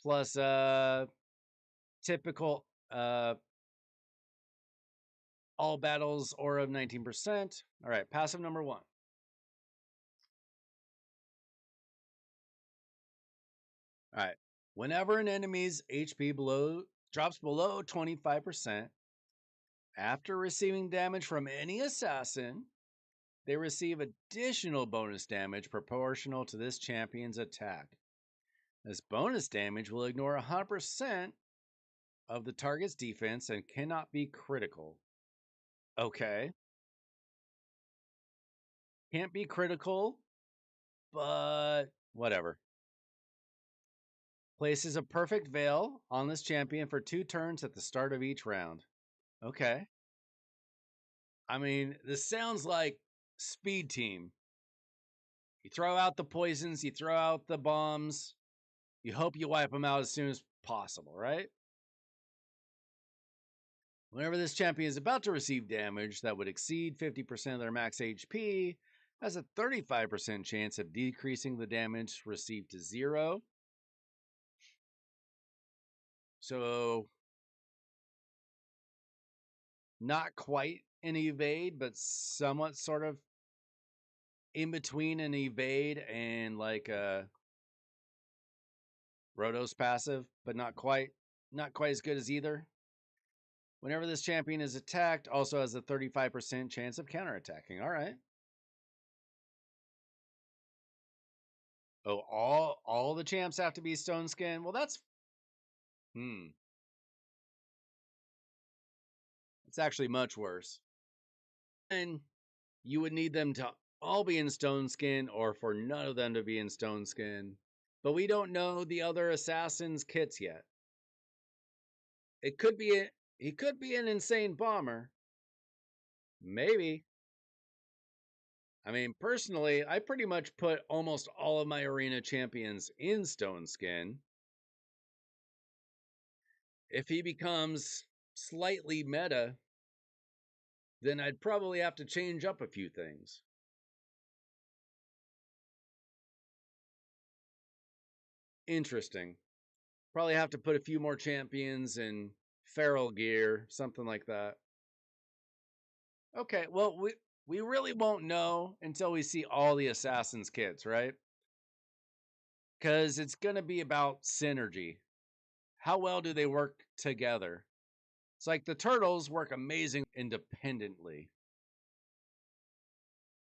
plus typical all battles aura of 19%. All right, passive number 1. All right. Whenever an enemy's HP drops below 25%, after receiving damage from any assassin, they receive additional bonus damage proportional to this champion's attack. This bonus damage will ignore 100% of the target's defense and cannot be critical. Okay. Can't be critical, but whatever. Places a perfect veil on this champion for 2 turns at the start of each round. Okay. I mean, this sounds like Speed Team. You throw out the poisons, you throw out the bombs, you hope you wipe them out as soon as possible, right? Whenever this champion is about to receive damage that would exceed 50% of their max HP, has a 35% chance of decreasing the damage received to 0. So, not quite an evade, but somewhat sort of in between an evade and like a Rotos passive, but not quite as good as either. Whenever this champion is attacked, also has a 35% chance of counterattacking. All right. Oh, all the champs have to be Stone Skin. Well, that's it's actually much worse. And you would need them to all be in Stone Skin, or for none of them to be in Stone Skin. But we don't know the other assassins' kits yet. It could be he could be an insane bomber. Maybe. I mean, personally, I pretty much put almost all of my arena champions in Stone Skin. If he becomes slightly meta, then I'd probably have to change up a few things. Interesting. Probably have to put a few more champions in feral gear, something like that. Okay, well, we really won't know until we see all the assassins' kits, right? Because it's going to be about synergy. How well do they work together? It's like the turtles work amazing independently,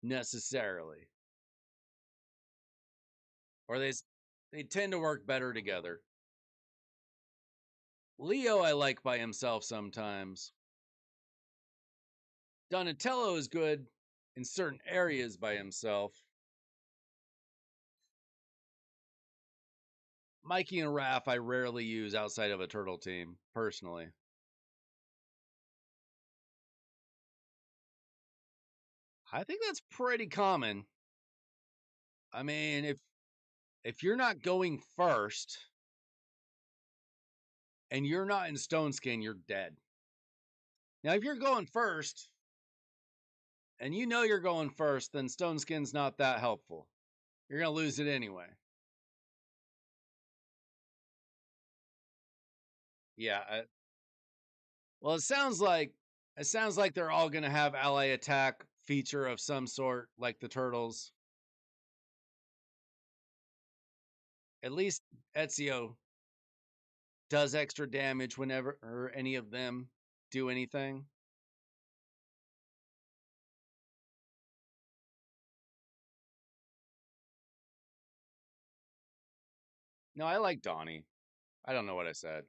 necessarily. Or They tend to work better together. Leo I like by himself sometimes. Donatello is good in certain areas by himself. Mikey and Raph I rarely use outside of a turtle team, personally. I think that's pretty common. I mean, if you're not going first and you're not in Stone Skin, you're dead. Now, if you're going first and you know you're going first, then Stone Skin's not that helpful. You're going to lose it anyway. Yeah. Well, it sounds like they're all going to have ally attack feature of some sort, like the turtles. At least Ezio does extra damage whenever or any of them do anything. No, I like Donnie. I don't know what I said.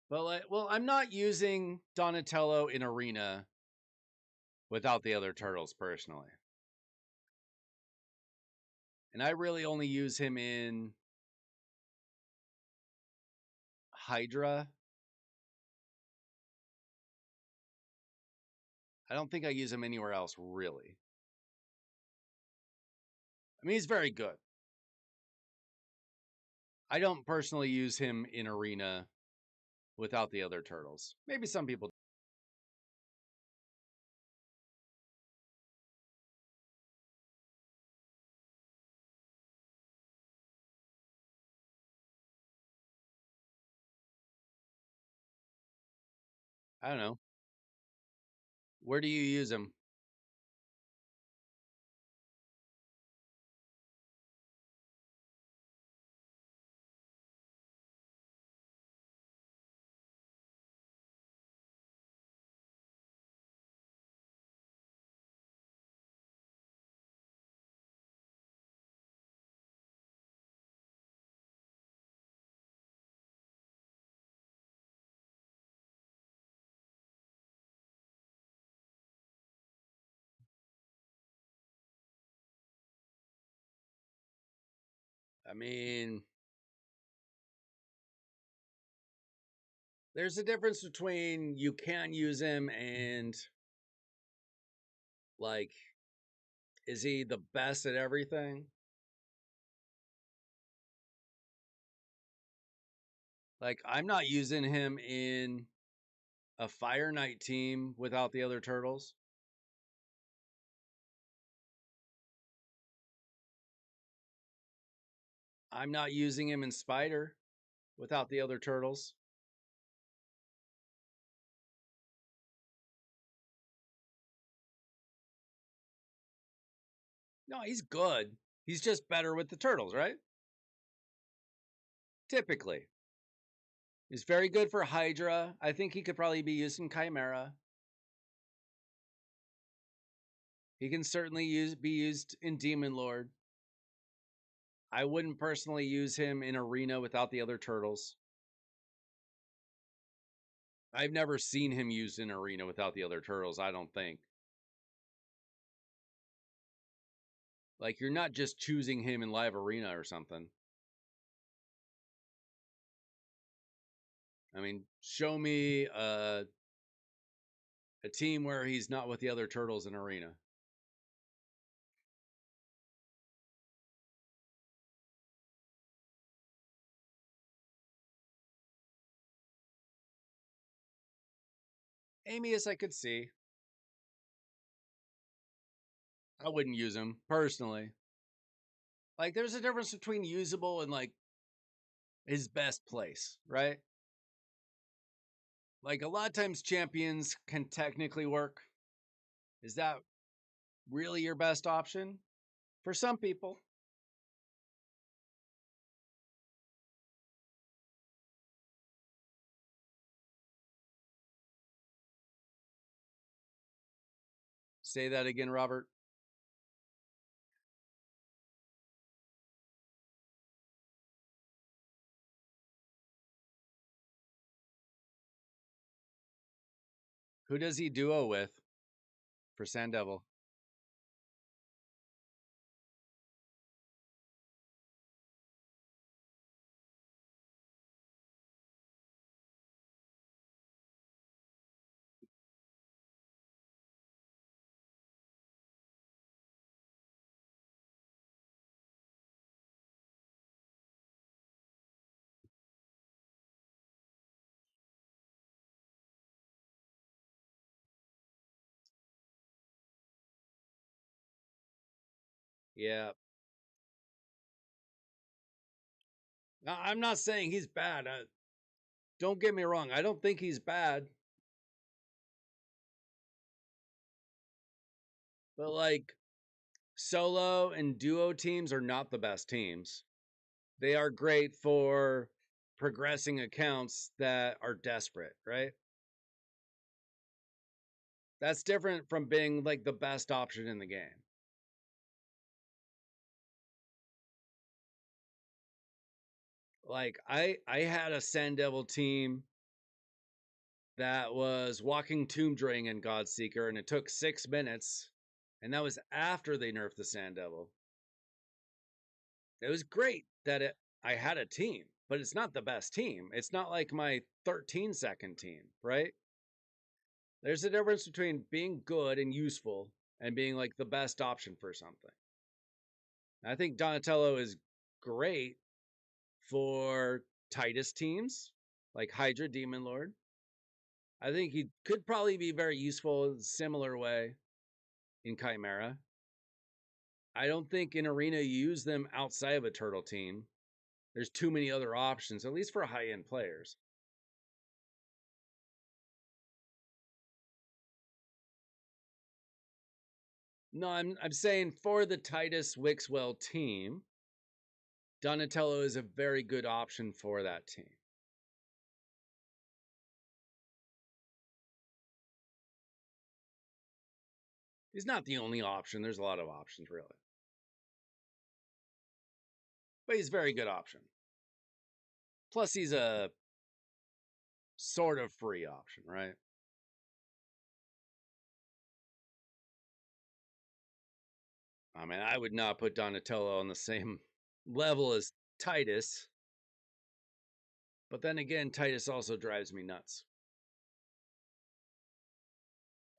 But well, I'm not using Donatello in Arena without the other turtles personally. And I really only use him in Hydra. I don't think I use him anywhere else really. I mean, he's very good. I don't personally use him in Arena without the other turtles. Maybe some people. I don't know. Where do you use him? I mean, there's a difference between you can use him and like, is he the best at everything? Like, I'm not using him in a Fire Knight team without the other turtles. I'm not using him in Spider without the other turtles. No, he's good. He's just better with the turtles, right? Typically. He's very good for Hydra. I think he could probably be used in Chimera. He can certainly be used in Demon Lord. I wouldn't personally use him in Arena without the other turtles. I've never seen him used in Arena without the other turtles, I don't think. Like, you're not just choosing him in Live Arena or something. I mean, show me a team where he's not with the other turtles in Arena. Amius, I could see. I wouldn't use him personally. Like, there's a difference between usable and like his best place, right? Like, a lot of times champions can technically work. Is that really your best option? For some people. Say that again, Robert. Who does he duo with for Sand Devil? Yeah. I'm not saying he's bad. Don't get me wrong. I don't think he's bad. But like solo and duo teams are not the best teams. They are great for progressing accounts that are desperate, right? That's different from being like the best option in the game. Like I had a Sand Devil team that was walking Tomb Drain and Godseeker, and it took 6 minutes, and that was after they nerfed the Sand Devil. It was great that I had a team, but it's not the best team. It's not like my 13-second team, right? There's a difference between being good and useful and being like the best option for something. I think Donatello is great for Titus teams like Hydra Demon Lord. I think he could probably be very useful in a similar way in Chimera. I don't think in Arena you use them outside of a turtle team. There's too many other options, at least for high-end players. No, I'm saying for the Titus Wixwell team, Donatello is a very good option for that team. He's not the only option. There's a lot of options, really. But he's a very good option. Plus, he's a sort of free option, right? I mean, I would not put Donatello on the same level as Titus. But then again, Titus also drives me nuts.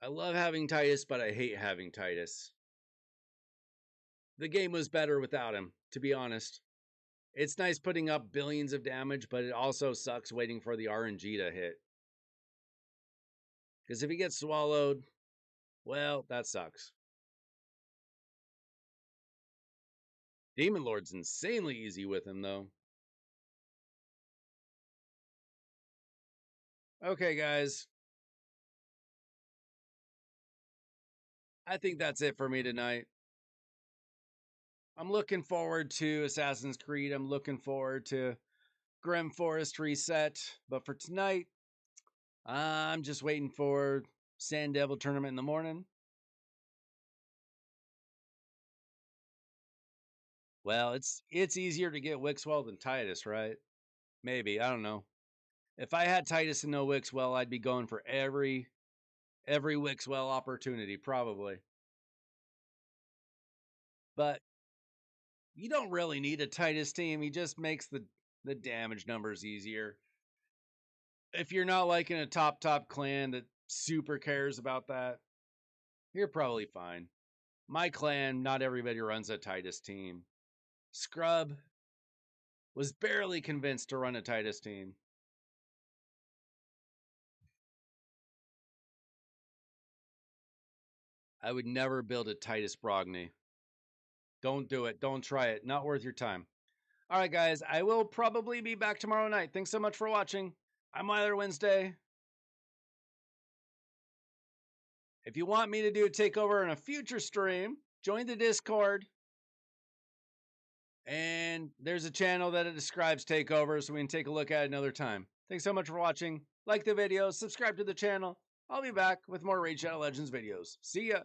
I love having Titus, but I hate having Titus. The game was better without him, to be honest. It's nice putting up billions of damage, but it also sucks waiting for the RNG to hit. Because if he gets swallowed, well, that sucks. Demon Lord's insanely easy with him, though. Okay, guys. I think that's it for me tonight. I'm looking forward to Assassin's Creed. I'm looking forward to Grim Forest Reset. But for tonight, I'm just waiting for Sand Devil tournament in the morning. Well, it's easier to get Wixwell than Titus, right? Maybe, I don't know. If I had Titus and no Wixwell, I'd be going for every Wixwell opportunity, probably. But you don't really need a Titus team. He just makes the damage numbers easier. If you're not like in a top clan that super cares about that, you're probably fine. My clan, not everybody runs a Titus team. Scrub was barely convinced to run a Titus team. I would never build a Titus Brogni. Don't do it. Don't try it. Not worth your time. All right, guys. I will probably be back tomorrow night. Thanks so much for watching. I'm Wyler Wednesday. If you want me to do a takeover in a future stream, join the Discord. And there's a channel that it describes takeovers, so we can take a look at it another time. Thanks so much for watching. Like the video, subscribe to the channel. I'll be back with more Raid Shadow Legends videos. See ya!